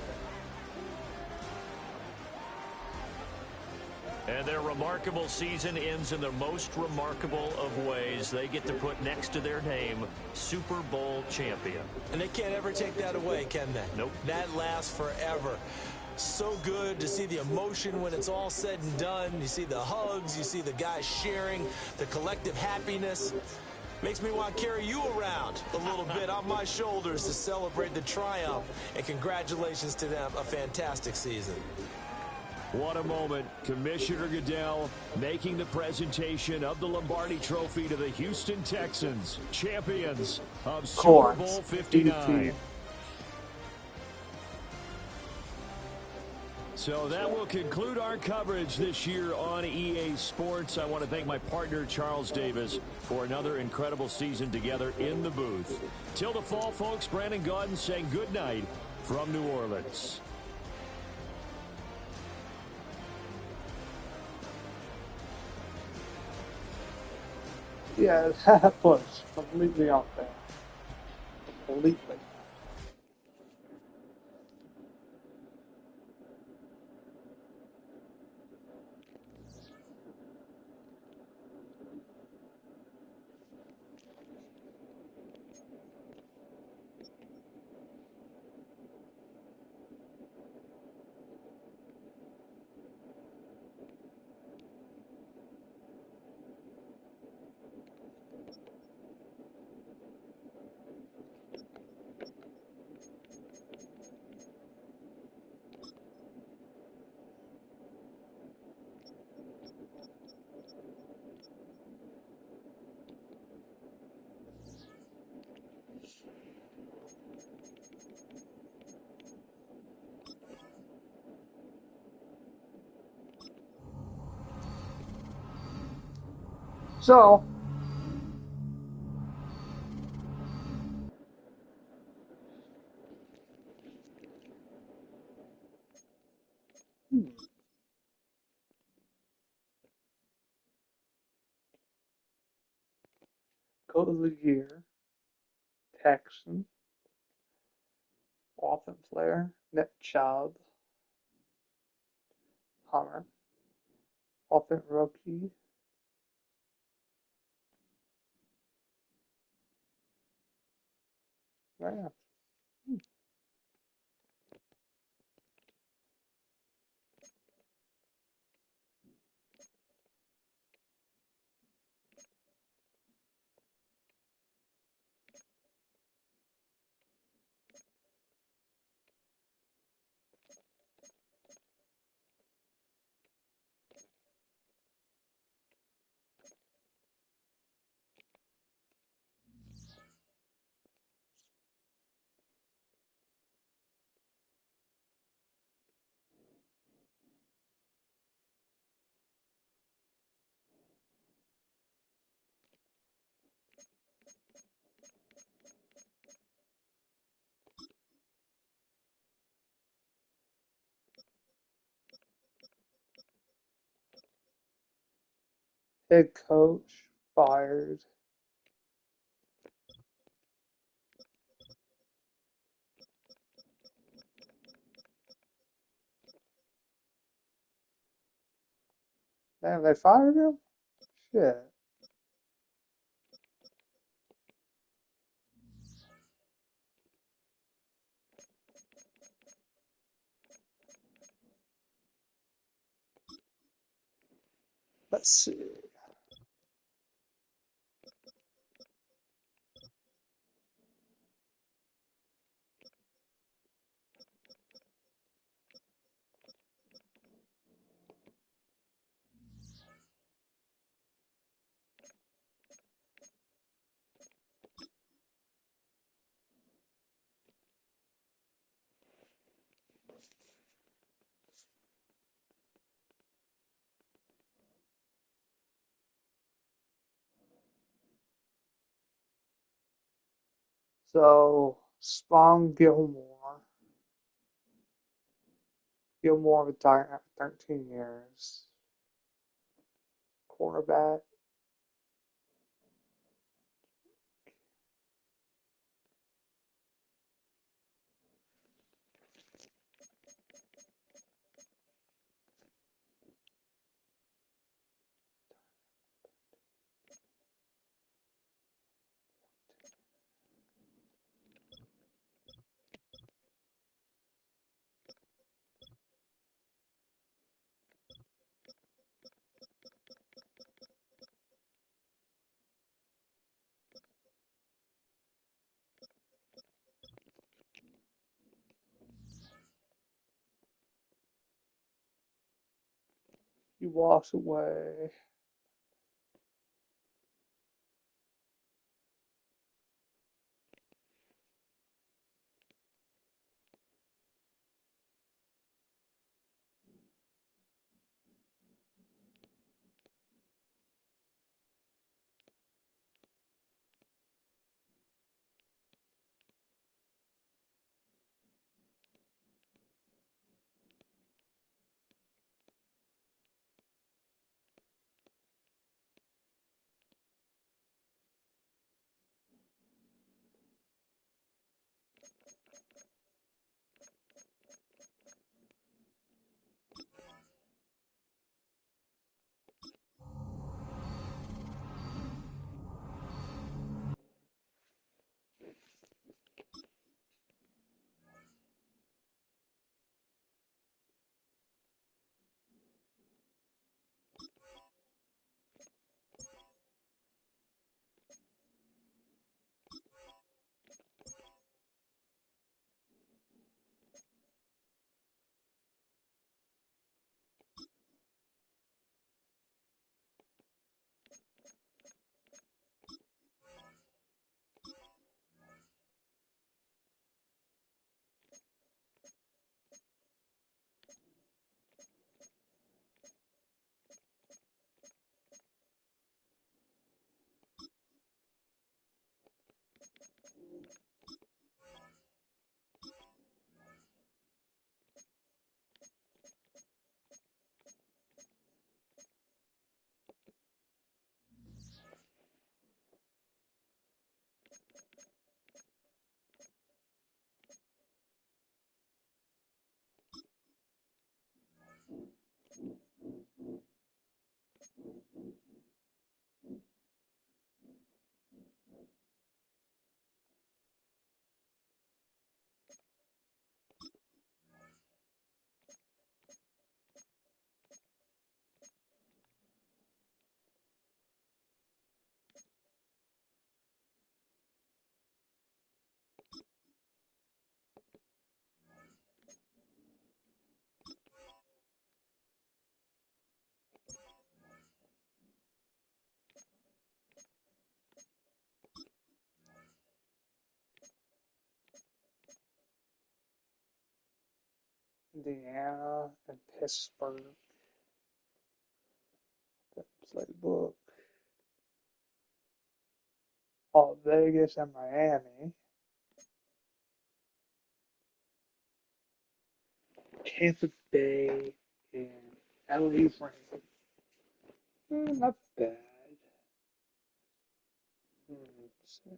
Speaker 2: And their remarkable season ends in the most remarkable of ways. They get to put next to their name, Super Bowl champion.
Speaker 3: And they can't ever take that away, can they?
Speaker 2: Nope.
Speaker 3: That lasts forever. So good to see the emotion when it's all said and done. You see the hugs, you see the guys sharing, the collective happiness. Makes me want to carry you around a little bit on my shoulders to celebrate the triumph. And congratulations to them, a fantastic season.
Speaker 2: What a moment. Commissioner Goodell making the presentation of the Lombardi Trophy to the Houston Texans, champions of Super Bowl 59. So that will conclude our coverage this year on EA Sports. I want to thank my partner, Charles Davis, for another incredible season together in the booth. Till the fall, folks, Brandon Gaudin saying good night from New Orleans.
Speaker 4: Yeah, that was completely off there. Completely. So, Coach of the Year, Texan, Offense Player, Nick Chubb, Hunter, Offense Rookie, yeah. Head coach fired. Damn, they fired him? Shit. Let's see. So, Spawn Gilmore. Gilmore retired after 13 years. Quarterback. He walks away. Indiana and Pittsburgh. The playbook. Las Vegas and Miami. Tampa Bay and LA Rams. Not bad. San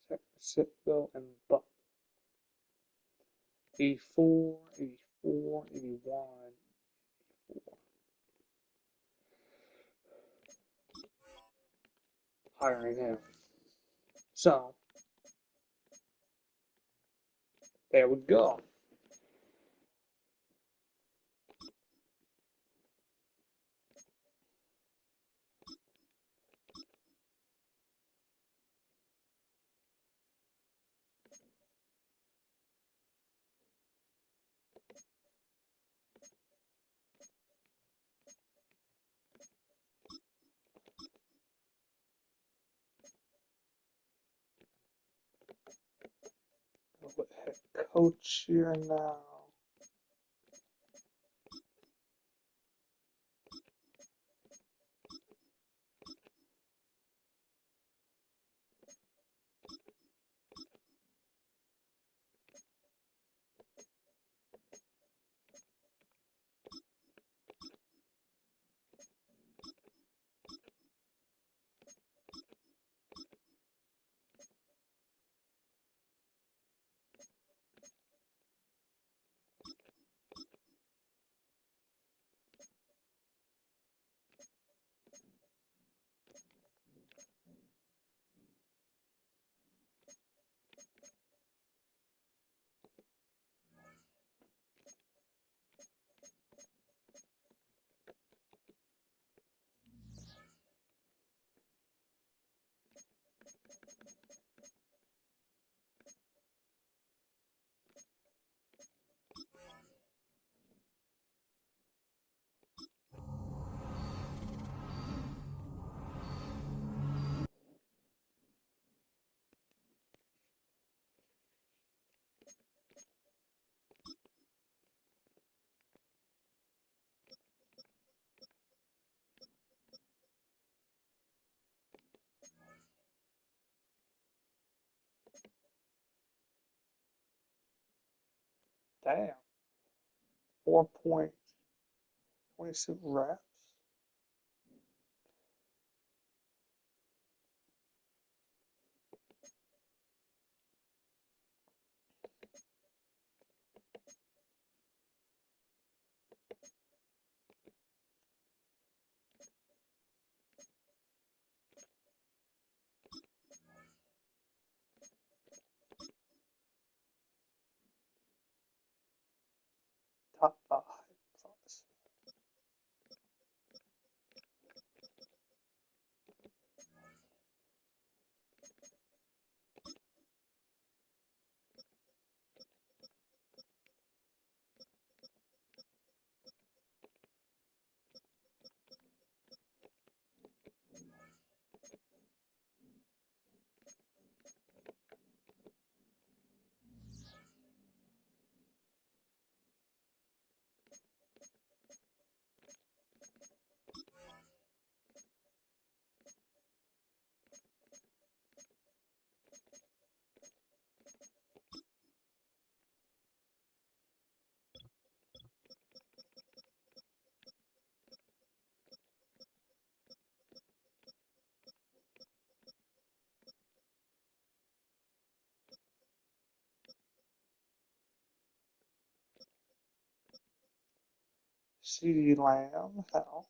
Speaker 4: Francisco and Buck. 84, 84, 81, 84. hiring him. So, there we go. Go with head coach here now. Damn. 4.26 reps. Top 5. CD Lamb. Hell.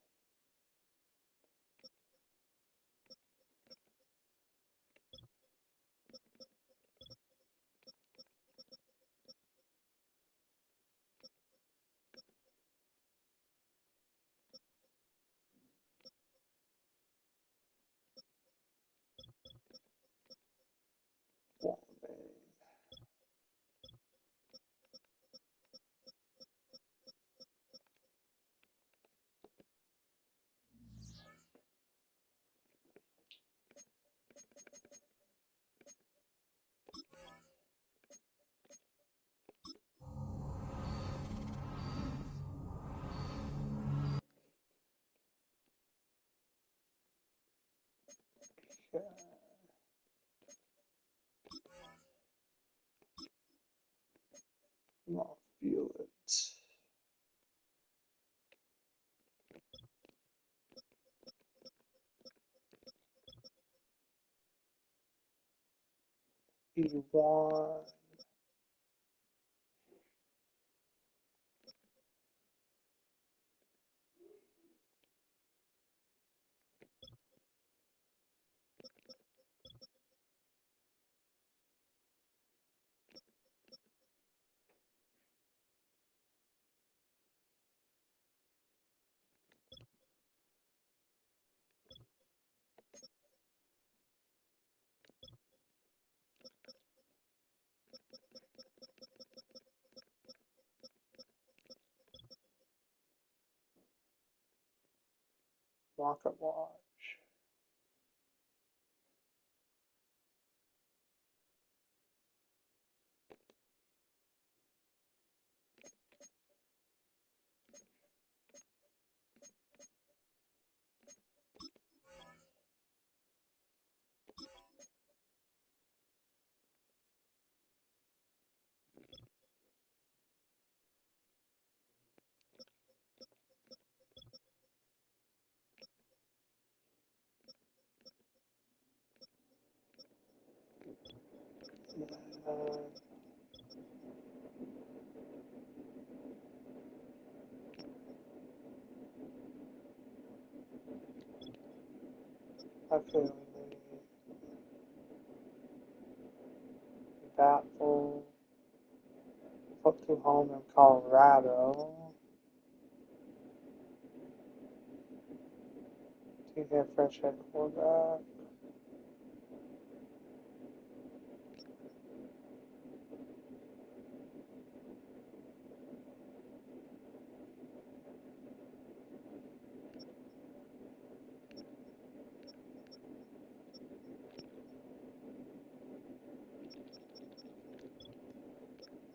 Speaker 4: Okay. I'm gonna feel it. 81. Rocket Watch. I feel batful. Up to home in Colorado. Team had fresh head quarterback.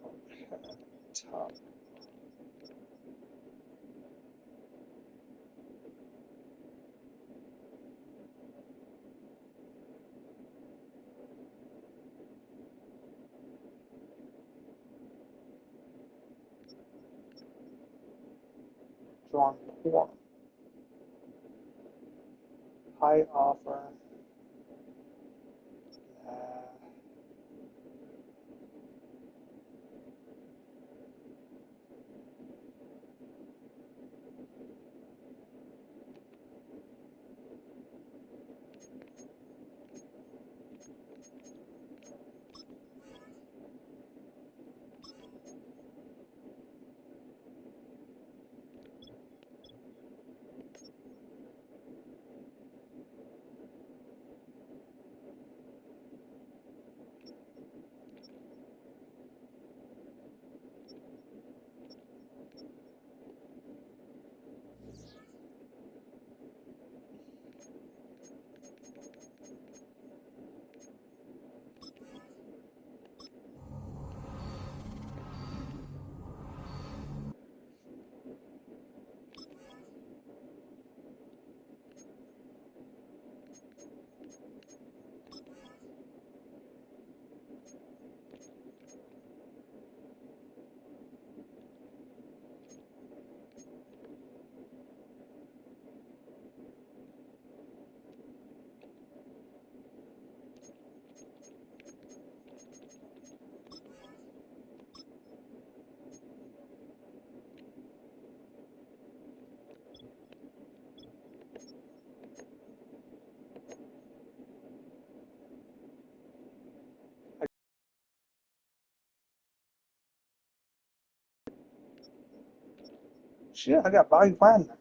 Speaker 4: Okay, top. Drawn poor. High offer. Shit, I got Bobby Wagner.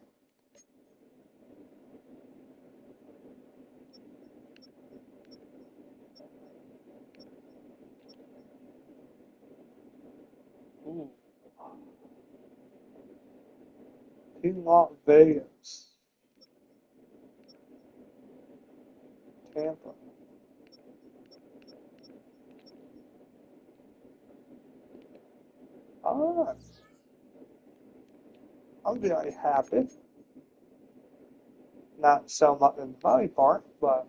Speaker 4: Ooh. Team Las Vegas. Tampa. Alright. I'm very happy. Not so much in the money part, but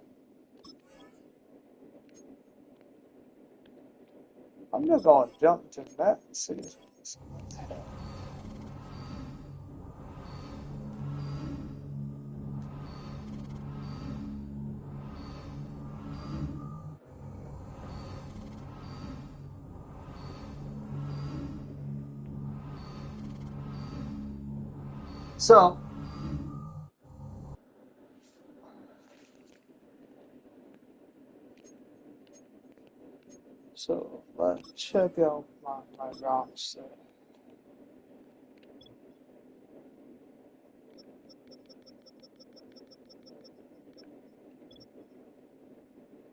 Speaker 4: I'm just going to jump to that season. So, let's check out my roster.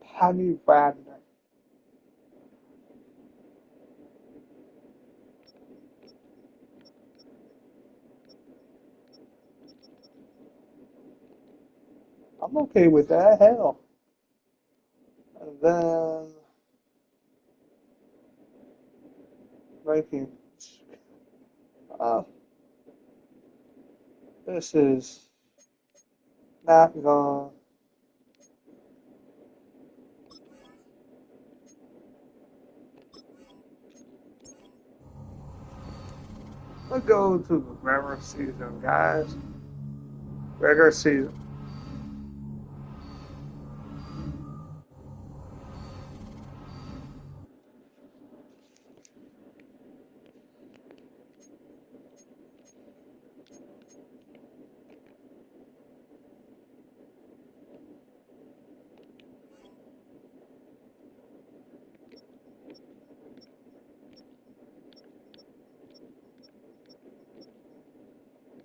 Speaker 4: Paddy Wagner. I'm okay with that. Hell. And then ranking. This is not gonna. Let's go to the regular season, guys. Regular season.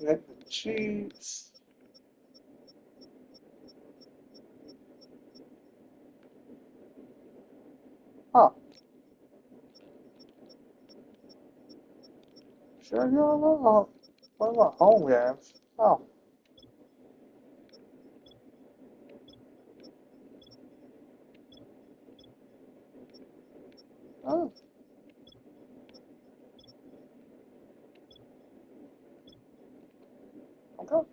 Speaker 4: Get the Chiefs. Huh. Sure, you don't know. What about home games? Oh. Oh. Okay.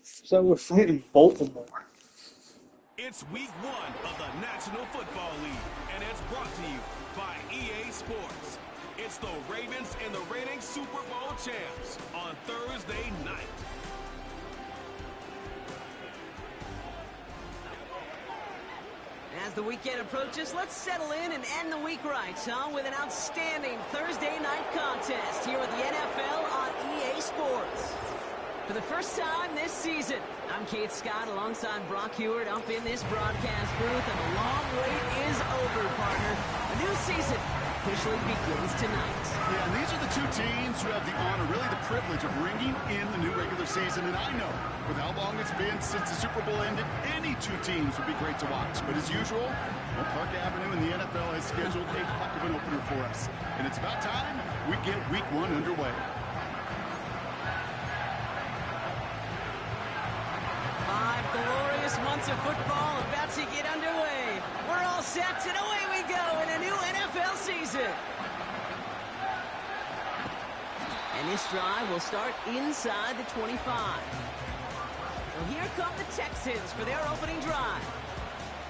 Speaker 4: So we're fighting Baltimore.
Speaker 5: It's week 1 of the National Football League, and it's brought to you by EA Sports. It's the Ravens and the reigning Super Bowl champs on Thursday night.
Speaker 9: As the weekend approaches, let's settle in and end the week right, huh? With an outstanding Thursday night contest here with the NFL on EA Sports. For the first time this season, I'm Kate Scott alongside Brock Heward up in this broadcast booth, and the long wait is over, partner. A new season officially begins tonight.
Speaker 10: Yeah, and these are the two teams who have the honor, really the privilege of ringing in the new regular season. And I know, with how long it's been since the Super Bowl ended, any two teams would be great to watch. But as usual, well, Park Avenue and the NFL has scheduled a heck of an opener for us. And it's about time we get week 1 underway.
Speaker 9: 5 glorious months of football about to get underway. We're all set, and away we go in a new NFL season. And this drive will start inside the 25. Well, here come the Texans for their opening drive.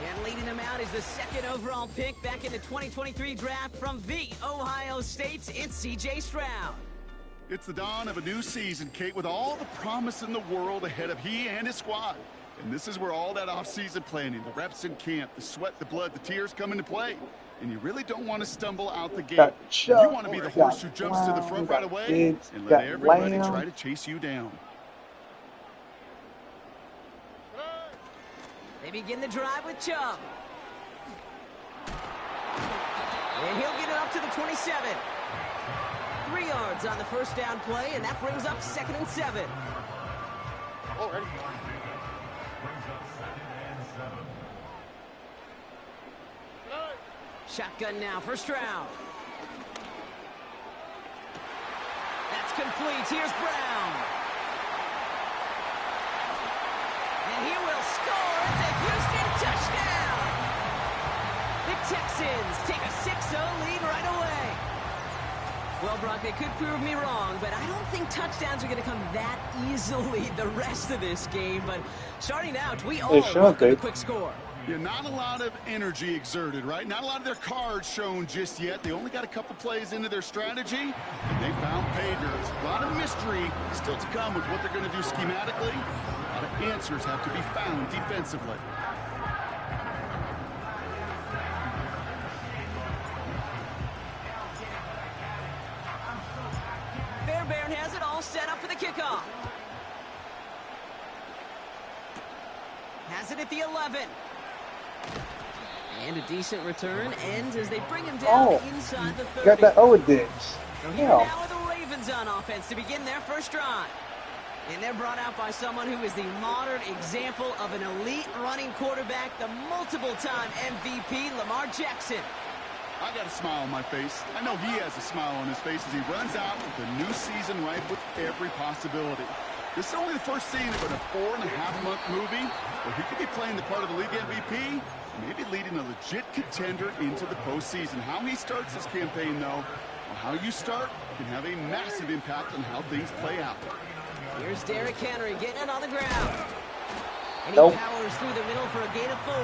Speaker 9: And leading them out is the 2nd overall pick back in the 2023 draft from the Ohio State. It's C.J. Stroud.
Speaker 10: It's the dawn of a new season, Kate, with all the promise in the world ahead of he and his squad. And this is where all that off-season planning, the reps in camp, the sweat, the blood, the tears come into play. And you really don't want to stumble out the gate. You want to be the horse who jumps to the front right away and let everybody try to chase you down.
Speaker 9: They begin the drive with Chubb. And he'll get it up to the 27. 3 yards on the first down play, and that brings up 2nd and 7.
Speaker 8: Already.
Speaker 9: Shotgun now for Stroud. That's complete. Here's Brown. And he will score. It's a Houston touchdown. The Texans take a 6-0 lead right away. Well, Brock, they could prove me wrong, but I don't think touchdowns are going to come that easily the rest of this game. But starting out, we all welcome a quick score.
Speaker 10: Yeah, not a lot of energy exerted, right? Not a lot of their cards shown just yet. They only got a couple plays into their strategy, and they found pay dirt. A lot of mystery still to come with what they're going to do schematically. A lot of answers have to be found defensively.
Speaker 9: set up for the kickoff. Has it at the 11. And a decent return ends as they bring him down inside the 30.
Speaker 4: Got that Owen ditch.
Speaker 9: So here now are the Ravens on offense to begin their first drive. And they're brought out by someone who is the modern example of an elite running quarterback, the multiple-time MVP, Lamar Jackson.
Speaker 10: I got a smile on my face. I know he has a smile on his face as he runs out with the new season ripe with every possibility. This is only the first scene of a 4.5-month movie where he could be playing the part of the league MVP, maybe leading a legit contender into the postseason. How he starts this campaign, though, or how you start, can have a massive impact on how things play out.
Speaker 9: Here's Derrick Henry getting it on the ground. And he powers through the middle for a gain of 4.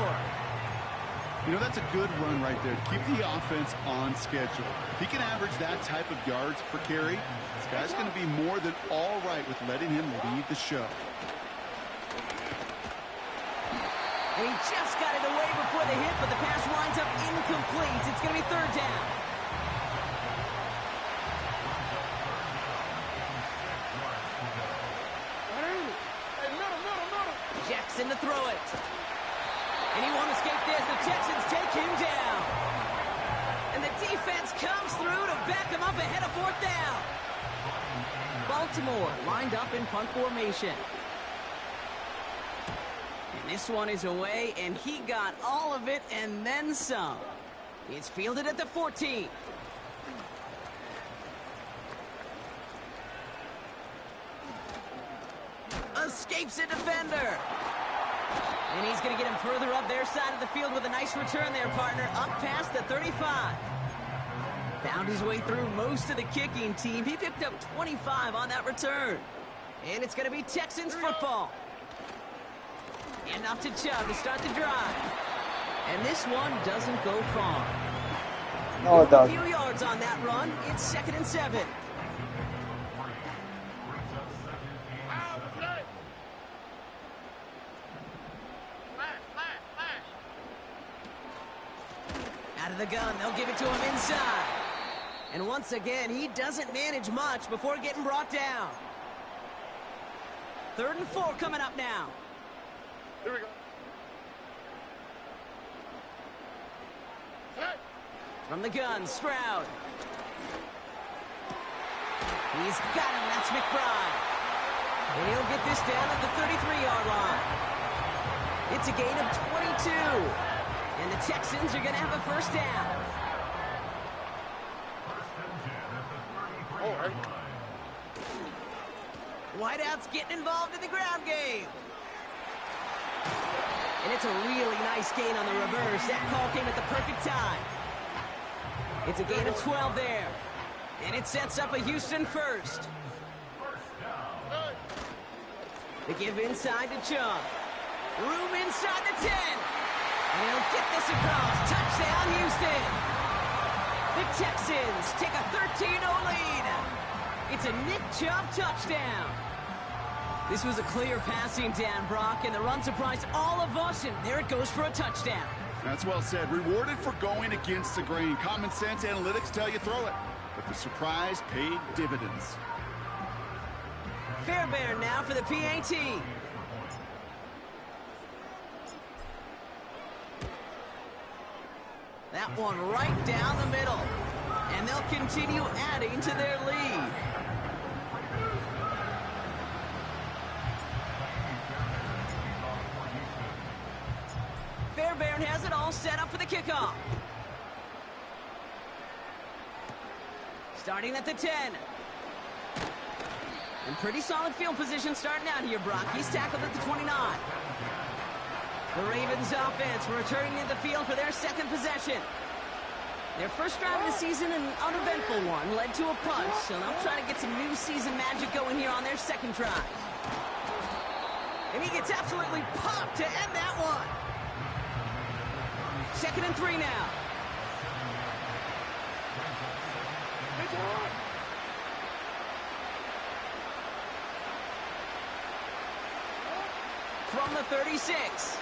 Speaker 10: You know, that's a good run right there to keep the offense on schedule. If he can average that type of yards per carry, this guy's going to be more than all right with letting him lead the show.
Speaker 9: And he just got it away before the hit, but the pass winds up incomplete. It's going to be 3rd down. Jackson to throw it. And he won't escape this. The Texans take him down. And the defense comes through to back him up ahead of 4th down. Baltimore lined up in punt formation. And this one is away, and he got all of it and then some. It's fielded at the 14. Escapes a defender. And he's going to get him further up their side of the field with a nice return there, partner, up past the 35. Found his way through most of the kicking team. He picked up 25 on that return. And it's going to be Texans football. And off to Chubb to start the drive. And this one doesn't go far.
Speaker 4: No, it doesn't.
Speaker 9: A few yards on that run. It's 2nd and 7. Out of the gun, they'll give it to him inside. And once again, he doesn't manage much before getting brought down. 3rd and 4 coming up now.
Speaker 8: Here we go.
Speaker 9: From the gun, Stroud. He's got him, that's McBride. And he'll get this down at the 33-yard line. It's a gain of 22. And the Texans are going to have a 1st down.
Speaker 8: All right.
Speaker 9: Wideouts getting involved in the ground game. And it's a really nice gain on the reverse. That call came at the perfect time. It's a gain of 12 there. And it sets up a Houston 1st. They give inside to Chubb. Room inside the 10. And he'll get this across. Touchdown, Houston. The Texans take a 13-0 lead. It's a Nick Chubb touchdown. This was a clear passing down, Brock, and the run surprised all of us, and there it goes for a touchdown.
Speaker 10: That's well said. Rewarded for going against the grain. Common sense analytics tell you throw it, but the surprise paid dividends.
Speaker 9: Fairbairn now for the PAT. That one right down the middle. And they'll continue adding to their lead. Fairbairn has it all set up for the kickoff. Starting at the 10. And pretty solid field position starting out here, Brock. He's tackled at the 29. The Ravens offense returning to the field for their 2nd possession. Their first drive of the season, an uneventful one, led to a punt, so they'll try to get some new season magic going here on their 2nd drive. And he gets absolutely popped to end that one. 2nd and 3 now. From the 36.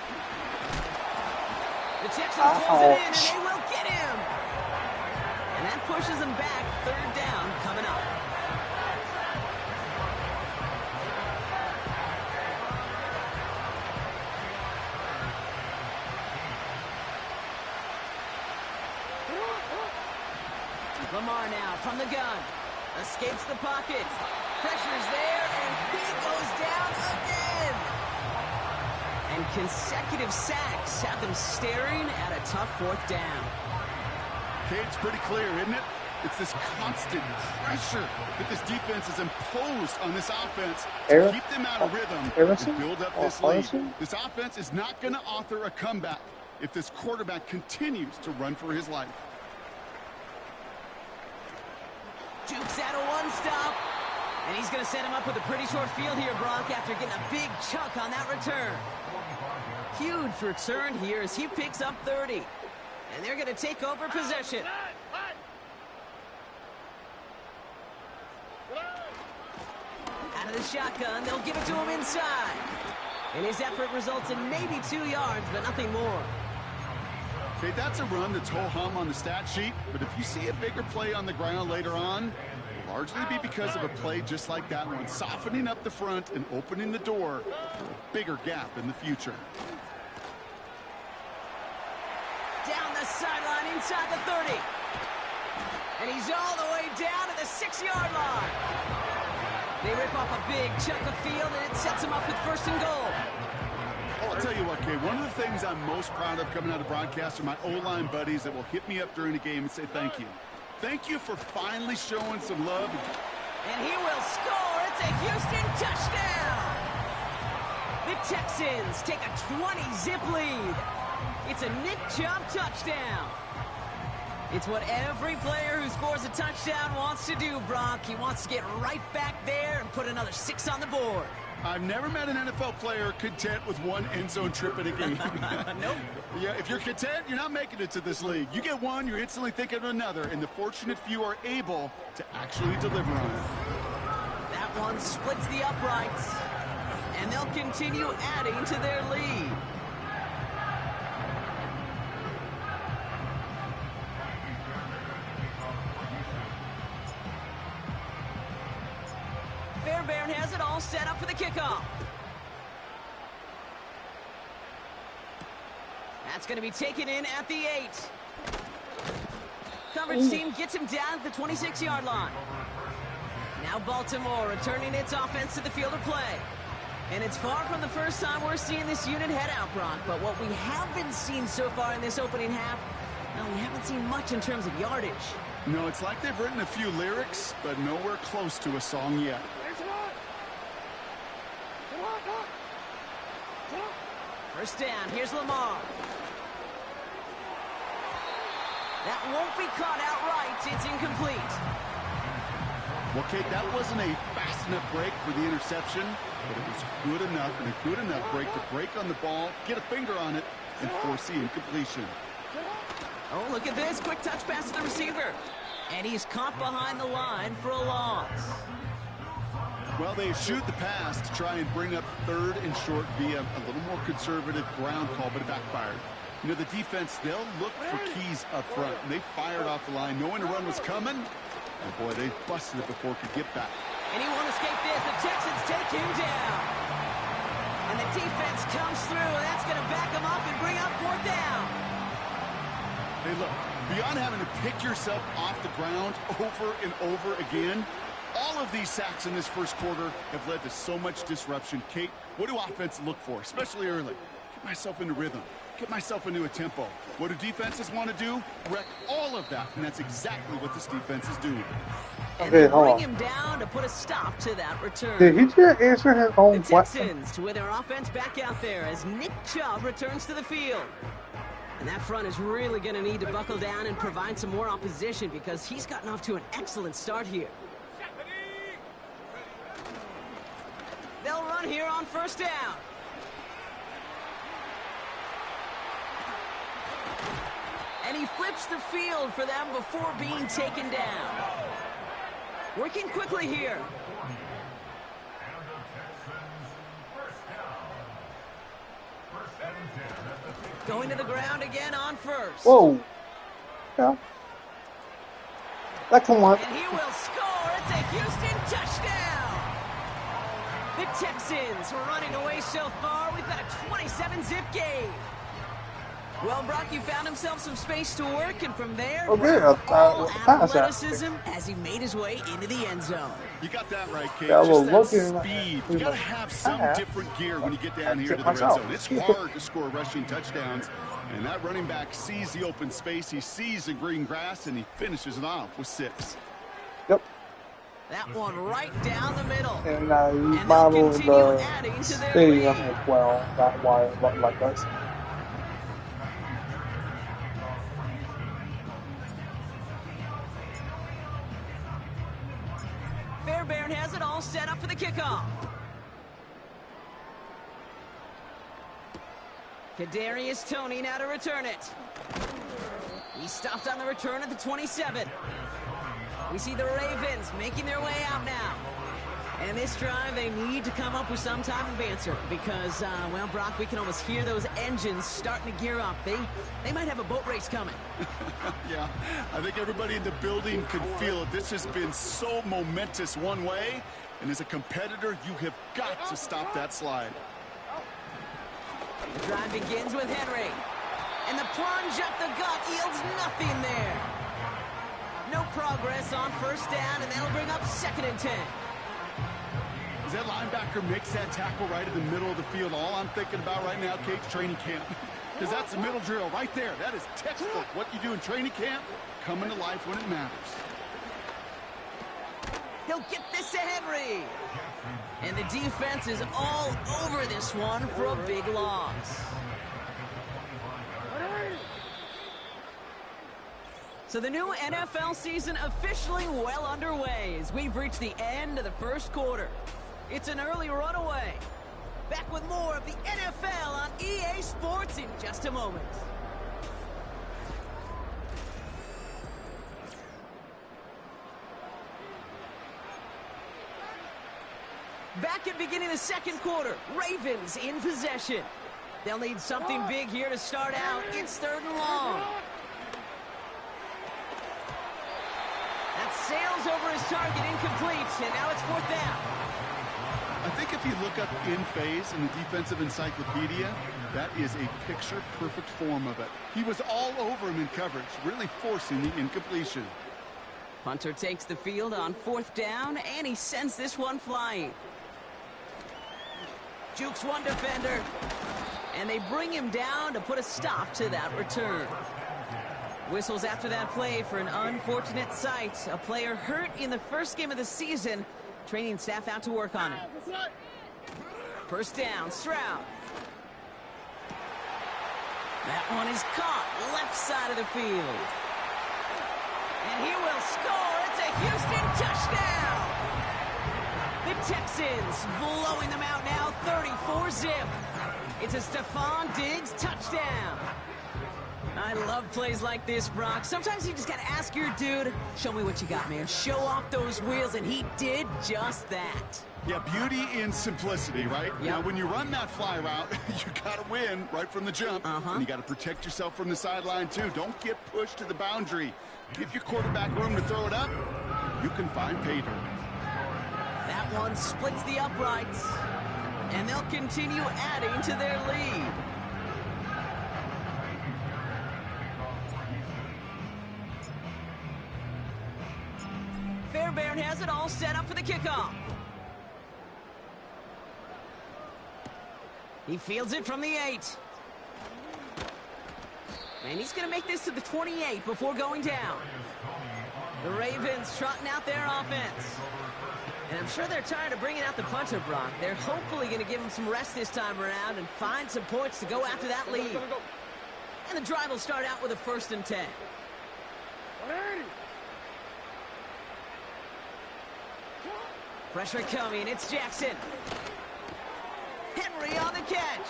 Speaker 9: The Texans close it in, and they will get him. And that pushes them back. 3rd down coming up. Lamar now from the gun. Escapes the pocket. Pressure's there, and he goes down again. And consecutive sacks have them staring at a tough fourth down.
Speaker 10: Okay, it's pretty clear, isn't it? It's this constant pressure that this defense has imposed on this offense to keep them out of rhythm and build up this lead. This offense is not going to author a comeback if this quarterback continues to run for his life.
Speaker 9: Jukes out a one-stop. And he's going to set him up with a pretty short field here, Brock, after getting a big chunk on that return. Huge return here as he picks up 30. And they're going to take over possession. Out of the shotgun, they'll give it to him inside. And his effort results in maybe 2 yards, but nothing more.
Speaker 10: Okay, that's a run that's ho-hum on the stat sheet, but if you see a bigger play on the ground later on, it'll largely be because of a play just like that one, softening up the front and opening the door for a bigger gap in the future.
Speaker 9: Down the sideline inside the 30. And he's all the way down to the 6-yard line. They rip off a big chunk of field, and it sets them up with 1st and goal.
Speaker 10: I'll tell you what, Kay, one of the things I'm most proud of coming out of broadcast are my O-line buddies that will hit me up during a game and say thank you. Thank you for finally showing some love.
Speaker 9: And he will score. It's a Houston touchdown. The Texans take a 20-zip lead. It's a Nick Chubb touchdown. It's what every player who scores a touchdown wants to do, Brock. He wants to get right back there and put another 6 on the board.
Speaker 10: I've never met an NFL player content with one end zone trip in a game.
Speaker 9: Nope.
Speaker 10: Yeah, if you're content, you're not making it to this league. You get one, you're instantly thinking of another, and the fortunate few are able to actually deliver on it.
Speaker 9: That one splits the uprights, and they'll continue adding to their lead. Fairbairn has it all set up for the kickoff. That's going to be taken in at the 8. Coverage team gets him down at the 26-yard line. Now Baltimore returning its offense to the field of play. And it's far from the first time we're seeing this unit head out, Brock. But what we haven't seen so far in this opening half, well, we haven't seen much in terms of yardage.
Speaker 10: No, it's like they've written a few lyrics, but nowhere close to a song yet.
Speaker 9: First down, here's Lamar. That won't be caught outright. It's incomplete.
Speaker 10: Well, Kate, that wasn't a fast enough break for the interception, but it was good enough and a good enough break to break on the ball, get a finger on it, and force the incompletion.
Speaker 9: Oh, look at this. Quick touch pass to the receiver. And he's caught behind the line for a loss.
Speaker 10: Well, they shoot the pass to try and bring up 3rd and short via a little more conservative ground call, but it backfired. You know, the defense, they'll look for keys up front, and they fired off the line knowing a run was coming. And boy, they busted it before it could get back.
Speaker 9: And he won't escape this. The Texans take him down. And the defense comes through, and that's going to back him up and bring up 4th down.
Speaker 10: Hey, look, beyond having to pick yourself off the ground over and over again, all of these sacks in this first quarter have led to so much disruption. Kate, what do offense look for, especially early? Get myself into rhythm. Get myself into a tempo. What do defenses want to do? Wreck all of that, and that's exactly what this defense is doing.
Speaker 9: And they bring him down to put a stop to that return.
Speaker 4: Did he just answer his own question?
Speaker 9: The Texans with their offense back out there as Nick Chubb returns to the field. And that front is really going to need to buckle down and provide some more opposition because he's gotten off to an excellent start here. They'll run here on 1st down. And he flips the field for them before being taken down. Working quickly here. Going to the ground again on 1st.
Speaker 4: Whoa. Yeah. That can work.
Speaker 9: And he will score. It's a Houston touchdown. The Texans were running away so far. We've got a 27-zip game. Well, Brock, he found himself some space to work, and from there,
Speaker 4: Okay,
Speaker 9: all
Speaker 4: pass that.
Speaker 9: athleticism as he made his way into the end zone.
Speaker 10: You got that right, Kate.
Speaker 4: Yeah,
Speaker 10: Just
Speaker 4: well,
Speaker 10: that
Speaker 4: looking
Speaker 10: speed. You got to have some different gear when you get down here to the red
Speaker 4: myself.
Speaker 10: zone. It's hard to score rushing touchdowns. And that running back sees the open space. He sees the green grass, and he finishes it off with 6.
Speaker 4: Yep.
Speaker 9: That one right down the middle.
Speaker 4: And you
Speaker 9: And
Speaker 4: model
Speaker 9: they'll
Speaker 4: the
Speaker 9: continue adding to their
Speaker 4: stadium
Speaker 9: lead.
Speaker 4: as well. That's why it looked like this.
Speaker 9: Fairbairn has it all set up for the kickoff. Kadarius Toney now to return it. He stopped on the return at the 27. We see the Ravens making their way out now. And this drive, they need to come up with some type of answer because, well, Brock, we can almost hear those engines starting to gear up. They might have a boat race coming.
Speaker 10: Yeah, I think everybody in the building can feel it. This has been so momentous one way, and as a competitor, you have got to stop that slide.
Speaker 9: The drive begins with Henry. And the plunge up the gut yields nothing there. No progress on first down, and that'll bring up 2nd and 10.
Speaker 10: As that linebacker makes that tackle right in the middle of the field, all I'm thinking about right now, Kate's training camp. Because that's the middle drill right there. That is textbook. What you do in training camp, coming to life when it matters.
Speaker 9: He'll get this to Henry. And the defense is all over this one for a big loss. So the new NFL season officially well underway as we've reached the end of the first quarter. It's an early runaway. Back with more of the NFL on EA Sports in just a moment. Back at beginning of the 2nd quarter, Ravens in possession. They'll need something big here to start out. It's 3rd and long. That sails over his target, incomplete, and now it's 4th down.
Speaker 10: I think if you look up in phase in the defensive encyclopedia, that is a picture-perfect form of it. He was all over him in coverage, really forcing the incompletion.
Speaker 9: Hunter takes the field on 4th down, and he sends this one flying. Jukes one defender, and they bring him down to put a stop to that return. Whistles after that play for an unfortunate sight. A player hurt in the first game of the season. Training staff out to work on it. First down, Stroud. That one is caught left side of the field. And he will score. It's a Houston touchdown. The Texans blowing them out now, 34-zip. It's a Stephon Diggs touchdown. I love plays like this, Brock. Sometimes you just got to ask your dude, show me what you got, man. Show off those wheels, and he did just that.
Speaker 10: Yeah, beauty in simplicity, right?
Speaker 9: Yep.
Speaker 10: Now, when you run that fly route, you got to win right from the jump. And you got to protect yourself from the sideline, too. Don't get pushed to the boundary. Give your quarterback room to throw it up. You can find pay dirt.
Speaker 9: That one splits the uprights, and they'll continue adding to their lead. Fairbairn has it all set up for the kickoff. He fields it from the 8. And he's going to make this to the 28 before going down. The Ravens trotting out their offense. And I'm sure they're tired of bringing out the punter, Brock. They're hopefully going to give him some rest this time around and find some points to go after that lead. And the drive will start out with a 1st and 10. Pressure coming. It's Jackson. Henry on the catch.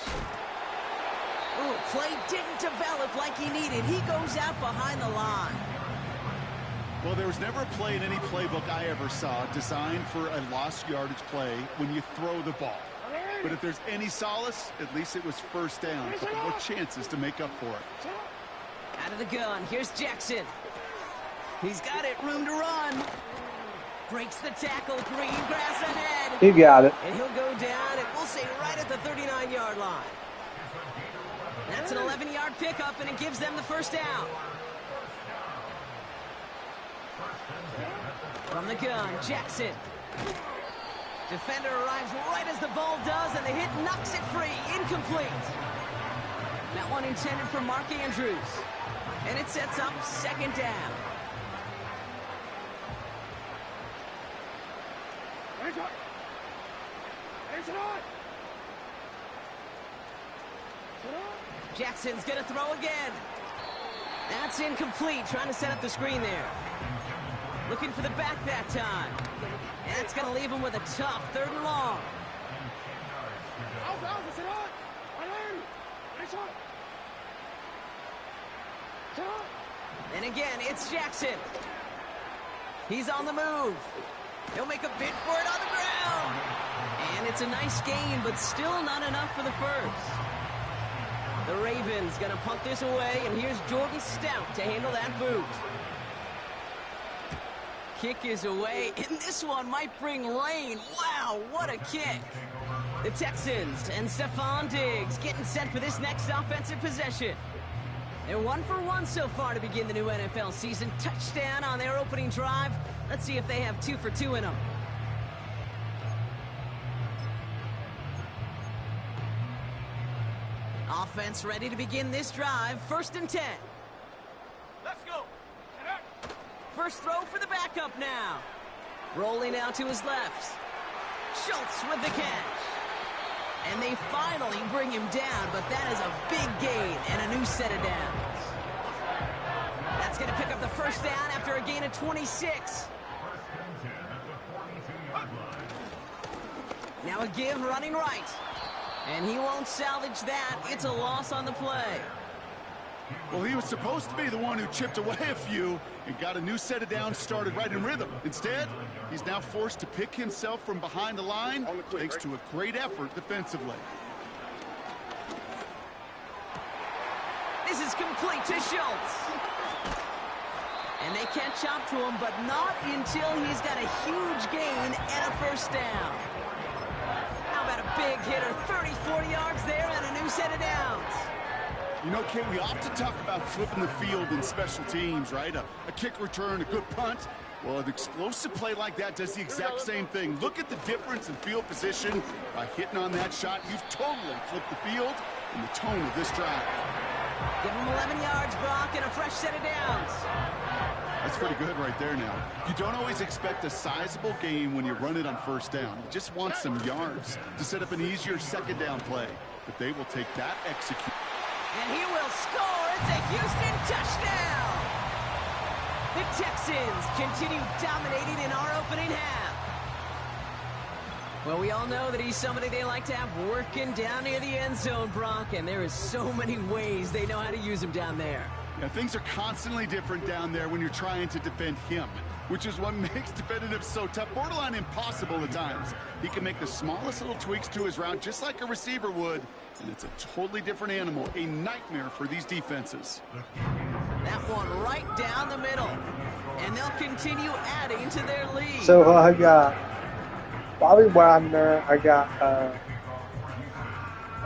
Speaker 9: Ooh, play didn't develop like he needed. He goes out behind the line.
Speaker 10: Well, there was never a play in any playbook I ever saw designed for a lost yardage play when you throw the ball. But if there's any solace, at least it was 1st down. A couple more chances to make up for it.
Speaker 9: Out of the gun. Here's Jackson. He's got it. Room to run. Breaks the tackle. Green grass ahead.
Speaker 4: He got it.
Speaker 9: And he'll go down, and we'll say right at the 39-yard line. That's an 11-yard pickup, and it gives them the first down. From the gun, Jackson. Defender arrives right as the ball does, and the hit knocks it free. Incomplete. That one intended for Mark Andrews. And it sets up second down. Jackson's going to throw again. That's incomplete, trying to set up the screen there. Looking for the back that time. And that's going to leave him with a tough 3rd and long. And again, it's Jackson. He's on the move. He'll make a bid for it on the ground. And it's a nice gain, but still not enough for the first. The Ravens going to punt this away, and here's Jordan Stout to handle that boot. Kick is away, and this one might bring rain. Wow, what a kick. The Texans and Stephon Diggs getting set for this next offensive possession. They're 1 for 1 so far to begin the new NFL season. Touchdown on their opening drive. Let's see if they have 2 for 2 in them. Offense ready to begin this drive. 1st and 10.
Speaker 8: Let's go.
Speaker 9: First throw for the backup now. Rolling out to his left. Schultz with the catch. And they finally bring him down, but that is a big gain and a new set of downs. That's going to pick up the first down after a gain of 26. Now a give running right. And he won't salvage that. It's a loss on the play.
Speaker 10: Well, he was supposed to be the one who chipped away a few and got a new set of downs started right in rhythm. Instead, he's now forced to pick himself from behind the line thanks to a great effort defensively.
Speaker 9: This is complete to Schultz. And they catch up to him, but not until he's got a huge gain and a first down. How about a big hitter, 30, 40 yards there and a new set of downs.
Speaker 10: You know, Kate, we often talk about flipping the field in special teams, right? A kick return, a good punt. Well, an explosive play like that does the exact same thing. Look at the difference in field position. By hitting on that shot, you've totally flipped the field and the tone of this drive.
Speaker 9: Give him 11 yards, Brock, and a fresh set of downs.
Speaker 10: That's pretty good right there now. You don't always expect a sizable gain when you run it on first down. You just want some yards to set up an easier second down play. But they will take that execute.
Speaker 9: And he will score. It's a Houston touchdown. The Texans continue dominating in our opening half. Well, we all know that he's somebody they like to have working down near the end zone, Brock, and there is so many ways they know how to use him down there.
Speaker 10: Yeah, things are constantly different down there when you're trying to defend him, which is what makes defending him so tough, borderline impossible at times. He can make the smallest little tweaks to his route just like a receiver would, and it's a totally different animal, a nightmare for these defenses.
Speaker 9: That one right down the middle, and they'll continue adding to their lead.
Speaker 4: So I got Bobby Wagner, I got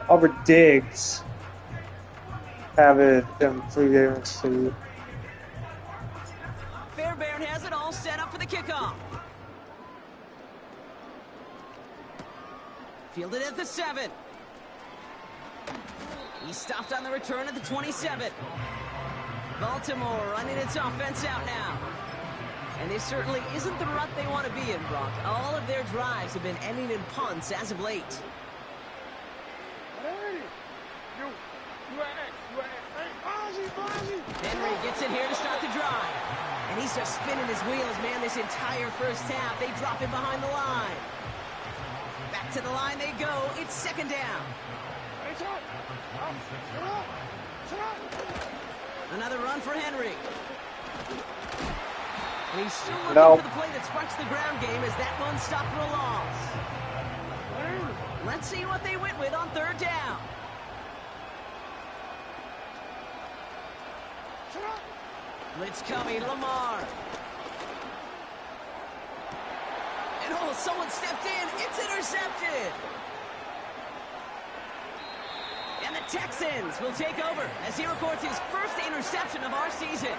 Speaker 4: Albert Diggs, having them 3 games too.
Speaker 9: Fairbairn has it all set up for the kickoff. Fielded at the 7. He stopped on the return at the 27. Baltimore running its offense out now. And this certainly isn't the rut they want to be in, Brock. All of their drives have been ending in punts as of late. Henry gets it here to start the drive. And he's just spinning his wheels, man, this entire first half. They drop him behind the line. Back to the line they go. It's second down. Another run for Henry. And he's still looking for the play that sparks the ground game as that one stopped for a loss. Let's see what they went with on third down. Blitz coming, Lamar. And oh, someone stepped in. It's intercepted. And the Texans will take over as he records his first interception of our season.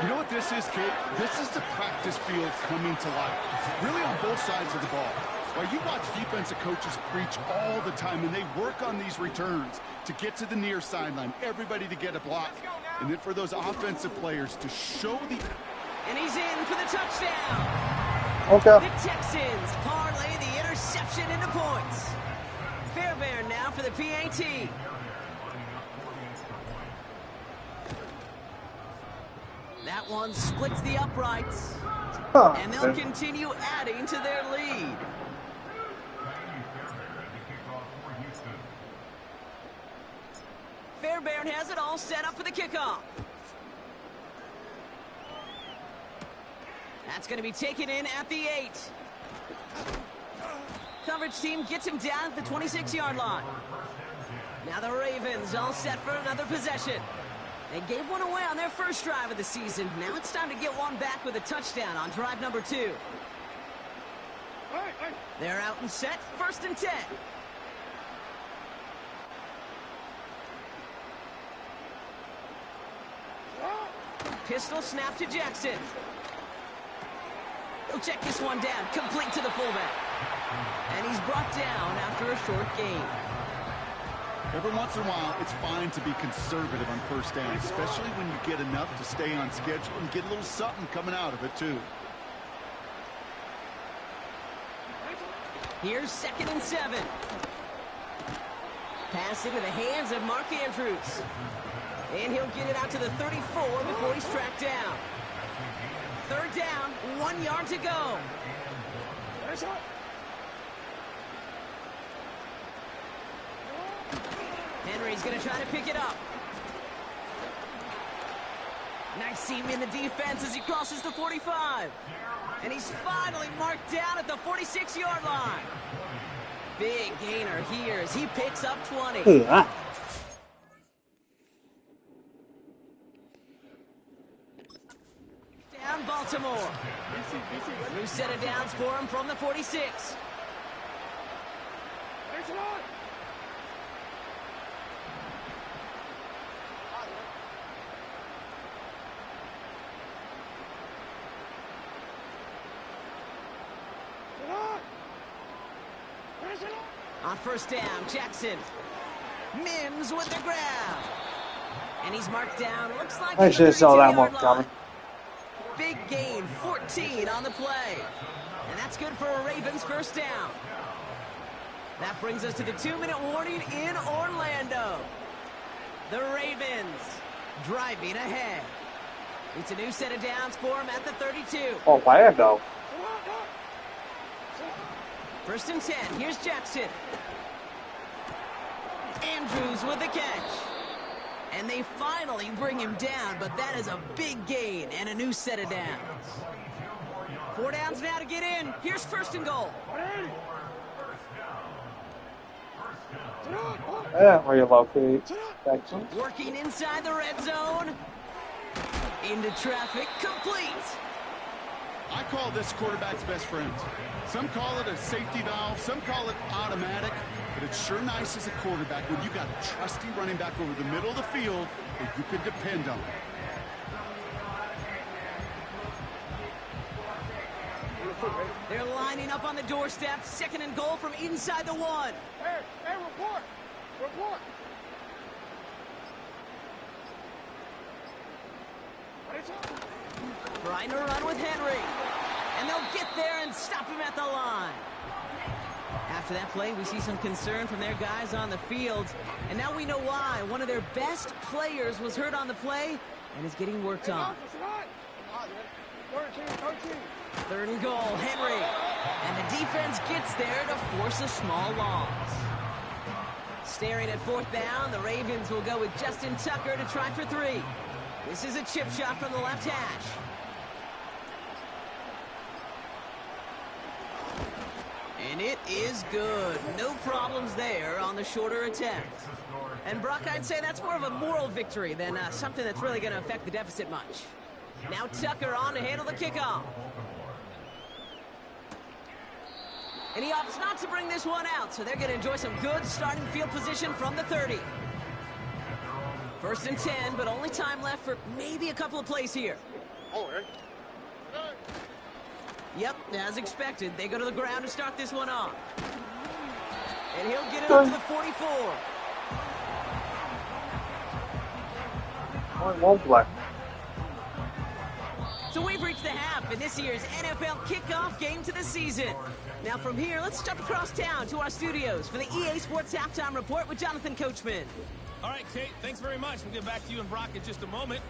Speaker 10: You know what this is, Kate? This is the practice field coming to life, really on both sides of the ball. While you watch defensive coaches preach all the time, and they work on these returns to get to the near sideline, everybody to get a block, and then for those offensive players to show the...
Speaker 9: And he's in for the touchdown.
Speaker 4: Okay.
Speaker 9: The Texans parlay the interception into points. Fairbairn now for the PAT. That one splits the uprights. And they'll continue adding to their lead. Fairbairn has it all set up for the kickoff. That's going to be taken in at the 8. Coverage team gets him down at the 26-yard line. Now the Ravens all set for another possession. They gave one away on their first drive of the season. Now it's time to get one back with a touchdown on drive number 2. They're out and set, 1st and 10. Pistol snap to Jackson. He'll check this one down, complete to the fullback. And he's brought down after a short gain.
Speaker 10: Every once in a while, it's fine to be conservative on first down, especially when you get enough to stay on schedule and get a little something coming out of it, too.
Speaker 9: Here's 2nd and 7. Pass into the hands of Mark Andrews. And he'll get it out to the 34 before he's tracked down. 3rd down, 1 yard to go. Henry's going to try to pick it up. Nice seam in the defense as he crosses the 45. And he's finally marked down at the 46-yard line. Big gainer here as he picks up 20.
Speaker 4: Yeah.
Speaker 9: Down Baltimore. New set of downs for him from the 46. On 1st down, Jackson. Mims with the grab. And he's marked down. Looks like
Speaker 4: I should have saw that one
Speaker 9: 32-yard
Speaker 4: coming.
Speaker 9: line. Big gain, 14 on the play. And that's good for a Ravens 1st down. That brings us to the 2-minute warning in Orlando. The Ravens driving ahead. It's a new set of downs for him at the 32.
Speaker 4: Orlando.
Speaker 9: 1st and 10. Here's Jackson. Andrews with the catch. And they finally bring him down, but that is a big gain and a new set of downs. 4 downs now to get in. Here's 1st and goal.
Speaker 4: Yeah, where you locate Texans.
Speaker 9: Working inside the red zone. Into traffic, complete.
Speaker 10: I call this quarterback's best friend. Some call it a safety valve, some call it automatic, but it's sure nice as a quarterback when you got a trusty running back over the middle of the field that you can depend on.
Speaker 9: They're lining up on the doorstep. 2nd and goal from inside the 1.
Speaker 8: Hey, report.
Speaker 9: Trying to run with Henry. And they'll get there and stop him at the line. After that play, we see some concern from their guys on the field. And now we know why. One of their best players was hurt on the play and is getting worked on. 3rd and goal, Henry. And the defense gets there to force a small loss. Staring at 4th down, the Ravens will go with Justin Tucker to try for 3. This is a chip shot from the left hash. And it is good. No problems there on the shorter attempt. And Brock, I'd say that's more of a moral victory than something that's really going to affect the deficit much. Now Tucker on to handle the kickoff. And he opts not to bring this one out, so they're going to enjoy some good starting field position from the 30. 1st and 10, but only time left for maybe a couple of plays here. Yep, as expected, they go to the ground to start this one off. And he'll get it up to the 44.
Speaker 4: One play.
Speaker 9: So we've reached the half in this year's NFL kickoff game to the season. Now from here, let's jump across town to our studios for the EA Sports Halftime Report with Jonathan Coachman.
Speaker 5: All right, Kate, thanks very much. We'll get back to you and Brock in just a moment.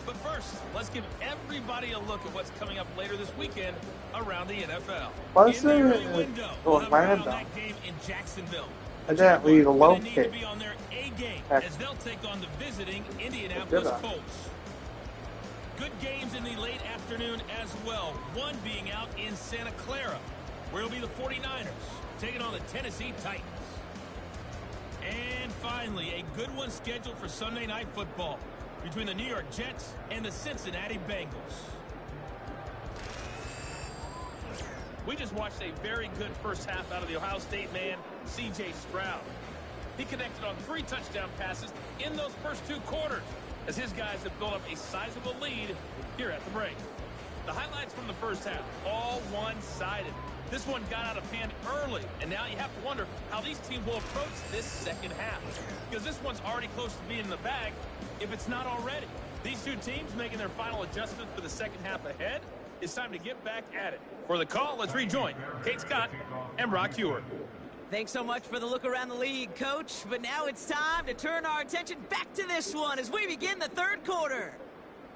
Speaker 5: But first, let's give everybody a look at what's coming up later this weekend around the NFL.
Speaker 4: What's
Speaker 5: In the early
Speaker 4: it?
Speaker 5: window, we'll have
Speaker 4: Orlando.
Speaker 5: around that game in Jacksonville.
Speaker 4: I didn't read a
Speaker 5: Jaguars
Speaker 4: low
Speaker 5: gonna need
Speaker 4: kick.
Speaker 5: to be on their A game as they'll take on the visiting Indianapolis
Speaker 4: Did I?
Speaker 5: Colts. Good games in the late afternoon as well. One being out in Santa Clara, where it'll be the 49ers taking on the Tennessee Titans. And finally, a good one scheduled for Sunday Night Football between the New York Jets and the Cincinnati Bengals. We just watched a very good first half out of the Ohio State man, C.J. Stroud. He connected on 3 touchdown passes in those first 2 quarters as his guys have built up a sizable lead here at the break. The highlights from the first half, all one-sided. This one got out of hand early, and now you have to wonder how these teams will approach this second half. Because this one's already close to being in the bag, if it's not already. These two teams making their final adjustments for the second half ahead. It's time to get back at it. For the call, let's rejoin Kate Scott and Brock Hewer.
Speaker 9: Thanks so much for the look around the league, Coach. But now it's time to turn our attention back to this one as we begin the third quarter.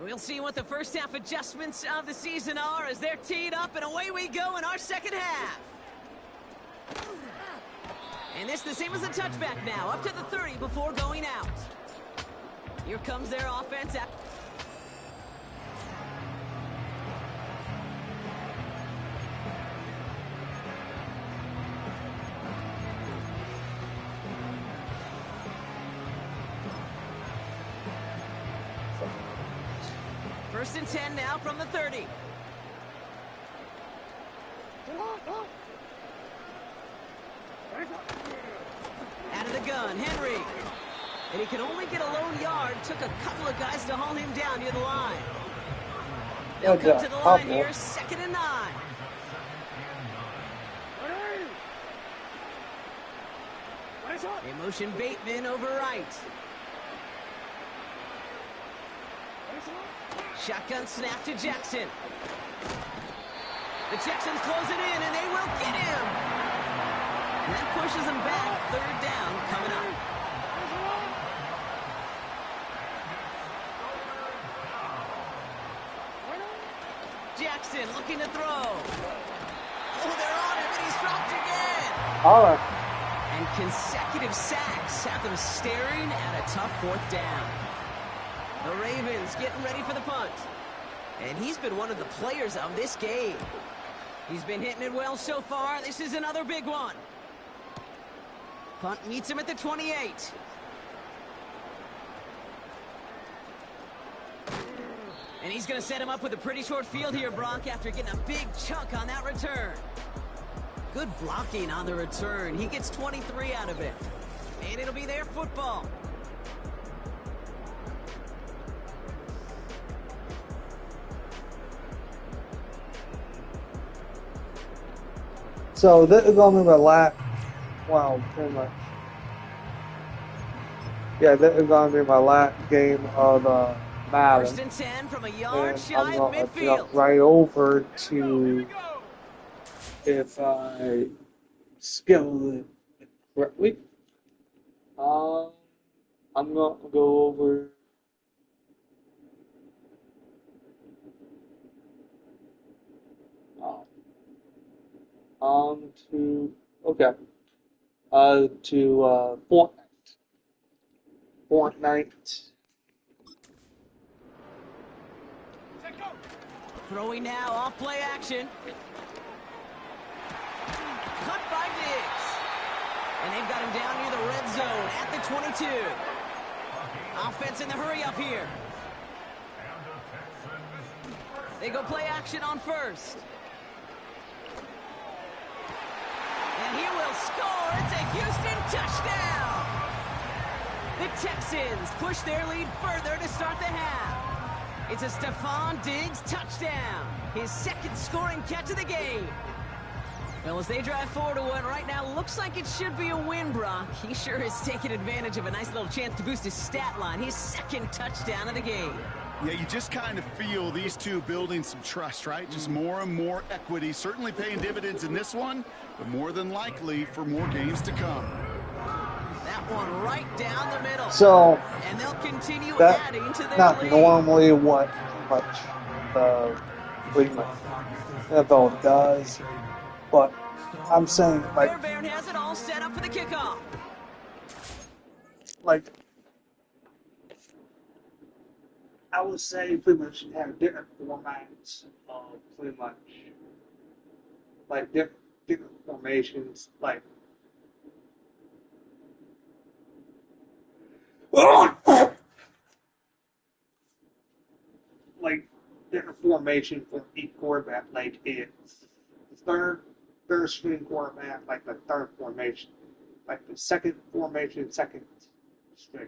Speaker 9: We'll see what the first half adjustments of the season are as they're teed up, and away we go in our second half. And this the same as a touchback now, up to the 30 before going out. Here comes their offense. First and 10 now from the 30. Out of the gun, Henry. And he can only get a lone yard. Took a couple of guys to haul him down near the line. They'll come to the line here, 2nd and 9. They motion Bateman over right. Shotgun snap to Jackson. The Texans close it in, and they will get him. And that pushes him back. 3rd down coming up. Jackson looking to throw. Oh, they're on him, and he's dropped again.
Speaker 4: All right.
Speaker 9: And consecutive sacks have them staring at a tough 4th down. The Ravens getting ready for the punt. And he's been one of the players of this game. He's been hitting it well so far. This is another big one. Punt meets him at the 28. And he's going to set him up with a pretty short field here, Brock, after getting a big chunk on that return. Good blocking on the return. He gets 23 out of it. And it'll be their football.
Speaker 4: So this is going to be my last, well, pretty much. Yeah, this is going to be my last game of Madden.
Speaker 9: 1st and 10 from a yard
Speaker 4: And
Speaker 9: shy
Speaker 4: I'm
Speaker 9: of
Speaker 4: going to
Speaker 9: midfield.
Speaker 4: jump right over to, if I skill it correctly, I'm going to go over to Fortnite.
Speaker 9: Throwing now, off play action. Cut by Diggs. And they've got him down near the red zone at the 22. Offense in the hurry up here. They go play action on 1st. And he will score. It's a Houston touchdown. The Texans push their lead further to start the half. It's a Stephon Diggs touchdown. His second scoring catch of the game. Well, as they drive forward to what right now looks like it should be a win, Brock. He sure has taken advantage of a nice little chance to boost his stat line. His second touchdown of the game.
Speaker 10: Yeah, you just kind of feel these two building some trust, right? Just more and more equity. Certainly paying dividends in this one, but more than likely for more games to come.
Speaker 9: That one right down the middle.
Speaker 4: So,
Speaker 9: and they'll continue
Speaker 4: that's
Speaker 9: adding to their
Speaker 4: not
Speaker 9: lead.
Speaker 4: normally what pretty much NFL does, but I'm saying, like,
Speaker 9: Fairbairn has it all set up for the kickoff.
Speaker 4: like, I would say pretty much have different formats of pretty much, like, different formations, like, like, different formation for each quarterback, like, it's third string quarterback, like the third formation, like the second formation, second string,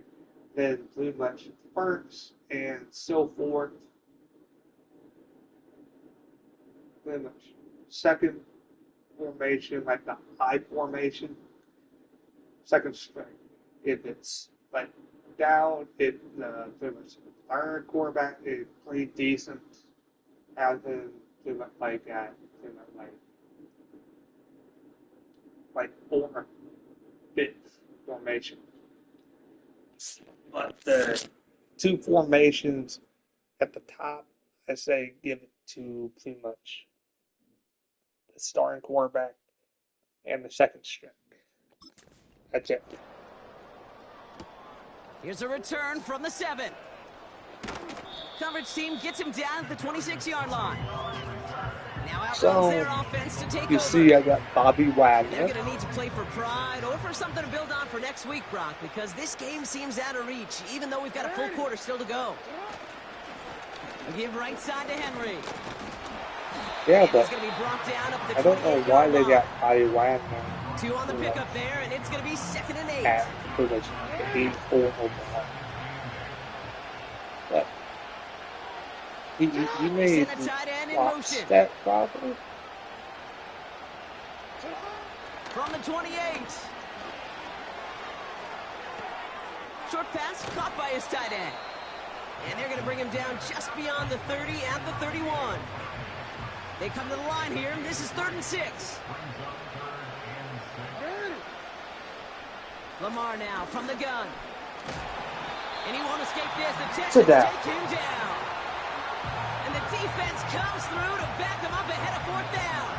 Speaker 4: then pretty much first and so forth, pretty much second formation, like the high formation, second string. If it's like down, pretty much third quarterback is pretty decent, as in pretty much like that, pretty much like 4-bit formation. But the two formations at the top, I say give it to pretty much the starting quarterback and the second string. That's it.
Speaker 9: Here's a return from the 7. Coverage team gets him down at the 26-yard line. Now outruns their offense to take
Speaker 4: you
Speaker 9: over.
Speaker 4: see, I got Bobby Wagner.
Speaker 9: They're going to need to play for pride or for something to build on for next week, Brock, because this game seems out of reach, even though we've got a full quarter still to go. We give right side to Henry.
Speaker 4: Yeah,
Speaker 9: and
Speaker 4: but
Speaker 9: he's going to be brought down up the
Speaker 4: I don't know why they got Bobby Wagner.
Speaker 9: 2 on the pickup there, and it's going to be 2nd and 8.
Speaker 4: At pretty much the 8-4 overall. But he made watch that probably.
Speaker 9: From the 28. Short pass caught by his tight end. And they're going to bring him down just beyond the 30 at the 31. They come to the line here, and this is 3rd and 6. Lamar now from the gun. And he won't escape this. The Texans take him down. And the defense comes through to back him up ahead of 4th down.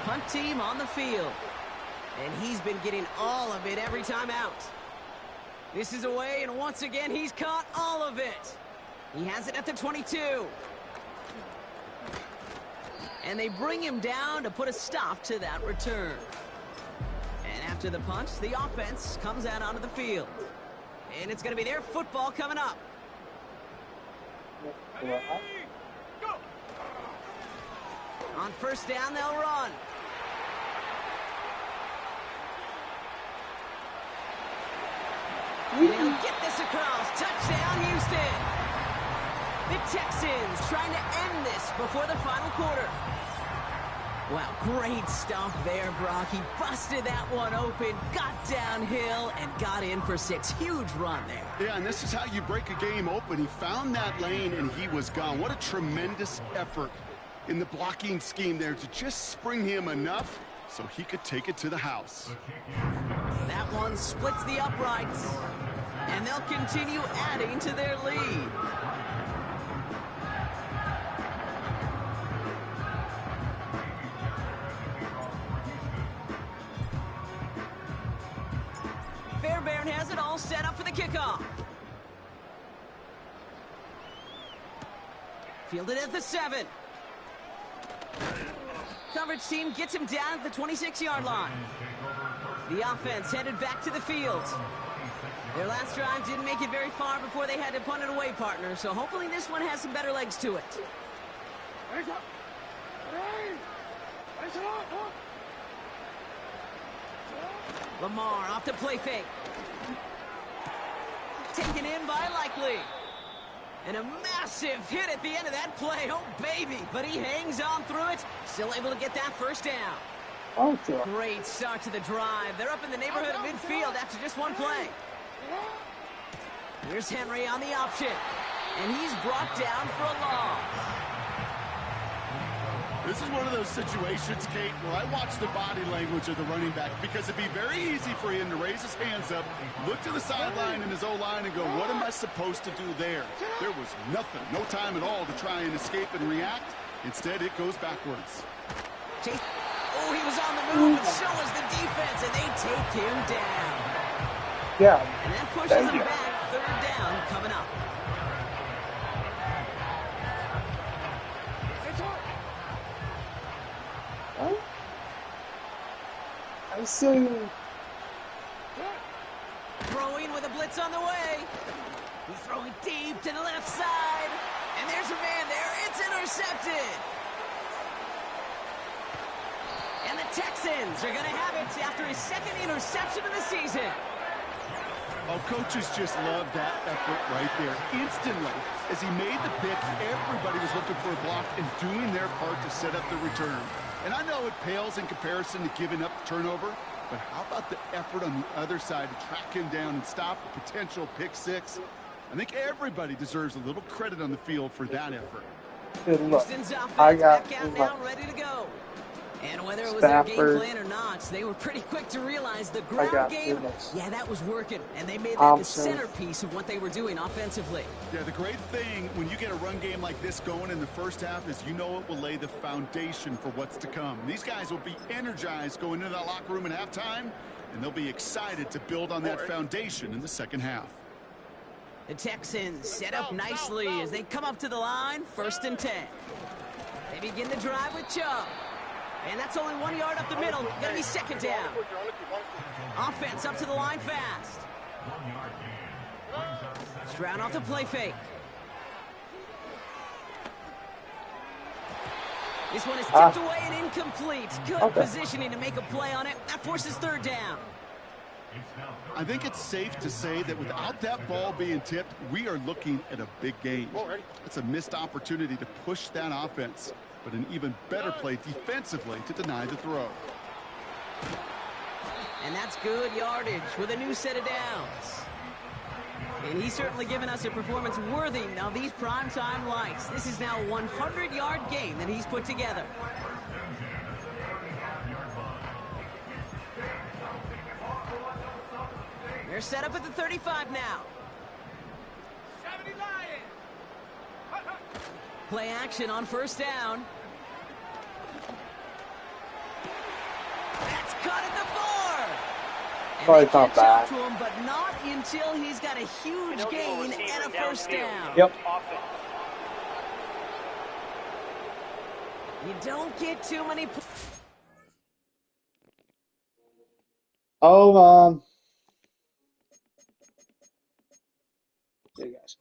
Speaker 9: Punt team on the field. And he's been getting all of it every time out. This is away, and once again, he's caught all of it. He has it at the 22. And they bring him down to put a stop to that return. And after the punch, the offense comes out onto the field. And it's going to be their football coming up. On 1st down, they'll run. And he'll get this across. Touchdown, Houston. The Texans trying to end this before the final quarter. Wow, great stuff there, Brock. He busted that one open, got downhill, and got in for 6. Huge run there.
Speaker 10: Yeah, and this is how you break a game open. He found that lane, and he was gone. What a tremendous effort in the blocking scheme there to just spring him enough so he could take it to the house.
Speaker 9: That one splits the uprights, and they'll continue adding to their lead. Fairbairn has it all set up for the kickoff. Fielded at the 7. Coverage team gets him down at the 26-yard line. The offense headed back to the field. Their last drive didn't make it very far before they had to punt it away, partner, so hopefully this one has some better legs to it. Lamar off to play fake. Taken in by Likely. And a massive hit at the end of that play. Oh, baby. But he hangs on through it. Still able to get that first down.
Speaker 4: Okay.
Speaker 9: Great start to the drive. They're up in the neighborhood of midfield after just one play. Here's Henry on the option. And he's brought down for a loss.
Speaker 10: This is one of those situations, Kate, where I watch the body language of the running back because it'd be very easy for him to raise his hands up, look to the sideline in his O-line and go, what am I supposed to do there? There was nothing, no time at all to try and escape and react. Instead, it goes backwards.
Speaker 9: Oh, he was on the move, and so was the defense, and they take him down.
Speaker 4: Yeah.
Speaker 9: And that pushes him back. Third down coming up.
Speaker 4: I see.
Speaker 9: Throwing with a blitz on the way. He's throwing deep to the left side. And there's a man there. It's intercepted. And the Texans are going to have it after his second interception of the season.
Speaker 10: Oh, coaches just love that effort right there. Instantly, as he made the pick, everybody was looking for a block and doing their part to set up the return. And I know it pales in comparison to giving up the turnover, but how about the effort on the other side to track him down and stop a potential pick six? I think everybody deserves a little credit on the field for that effort.
Speaker 4: Good luck.
Speaker 9: Houston's offense
Speaker 4: I got
Speaker 9: back out now, ready to go. And whether it was their game
Speaker 4: Stafford.
Speaker 9: plan or not, they were pretty quick to realize the ground game, yeah, that was working. And they made that
Speaker 4: Thompson.
Speaker 9: the centerpiece of what they were doing offensively.
Speaker 10: Yeah, the great thing when you get a run game like this going in the first half is you know it will lay the foundation for what's to come. These guys will be energized going into that locker room at halftime, and they'll be excited to build on that foundation in the second half.
Speaker 9: The Texans set up nicely as they come up to the line, 1st and 10. They begin the drive with Chubb. And that's only 1 yard up the middle. Gonna be second down. Offense up to the line fast. Stroud off the play fake. This one is tipped away and incomplete. Good positioning to make a play on it. That forces third down.
Speaker 10: I think it's safe to say that without that ball being tipped, we are looking at a big game. It's a missed opportunity to push that offense, but an even better play defensively to deny the throw.
Speaker 9: And that's good yardage with a new set of downs. And he's certainly given us a performance worthy of these primetime lights. This is now a 100-yard game that he's put together. They're set up at the 35 now. Play action on 1st down. That's cut at the 4. And they catch up to him, but not until he's got a huge gain and a 1st down.
Speaker 4: Yep.
Speaker 9: You don't get too many.
Speaker 4: Oh, there you guys.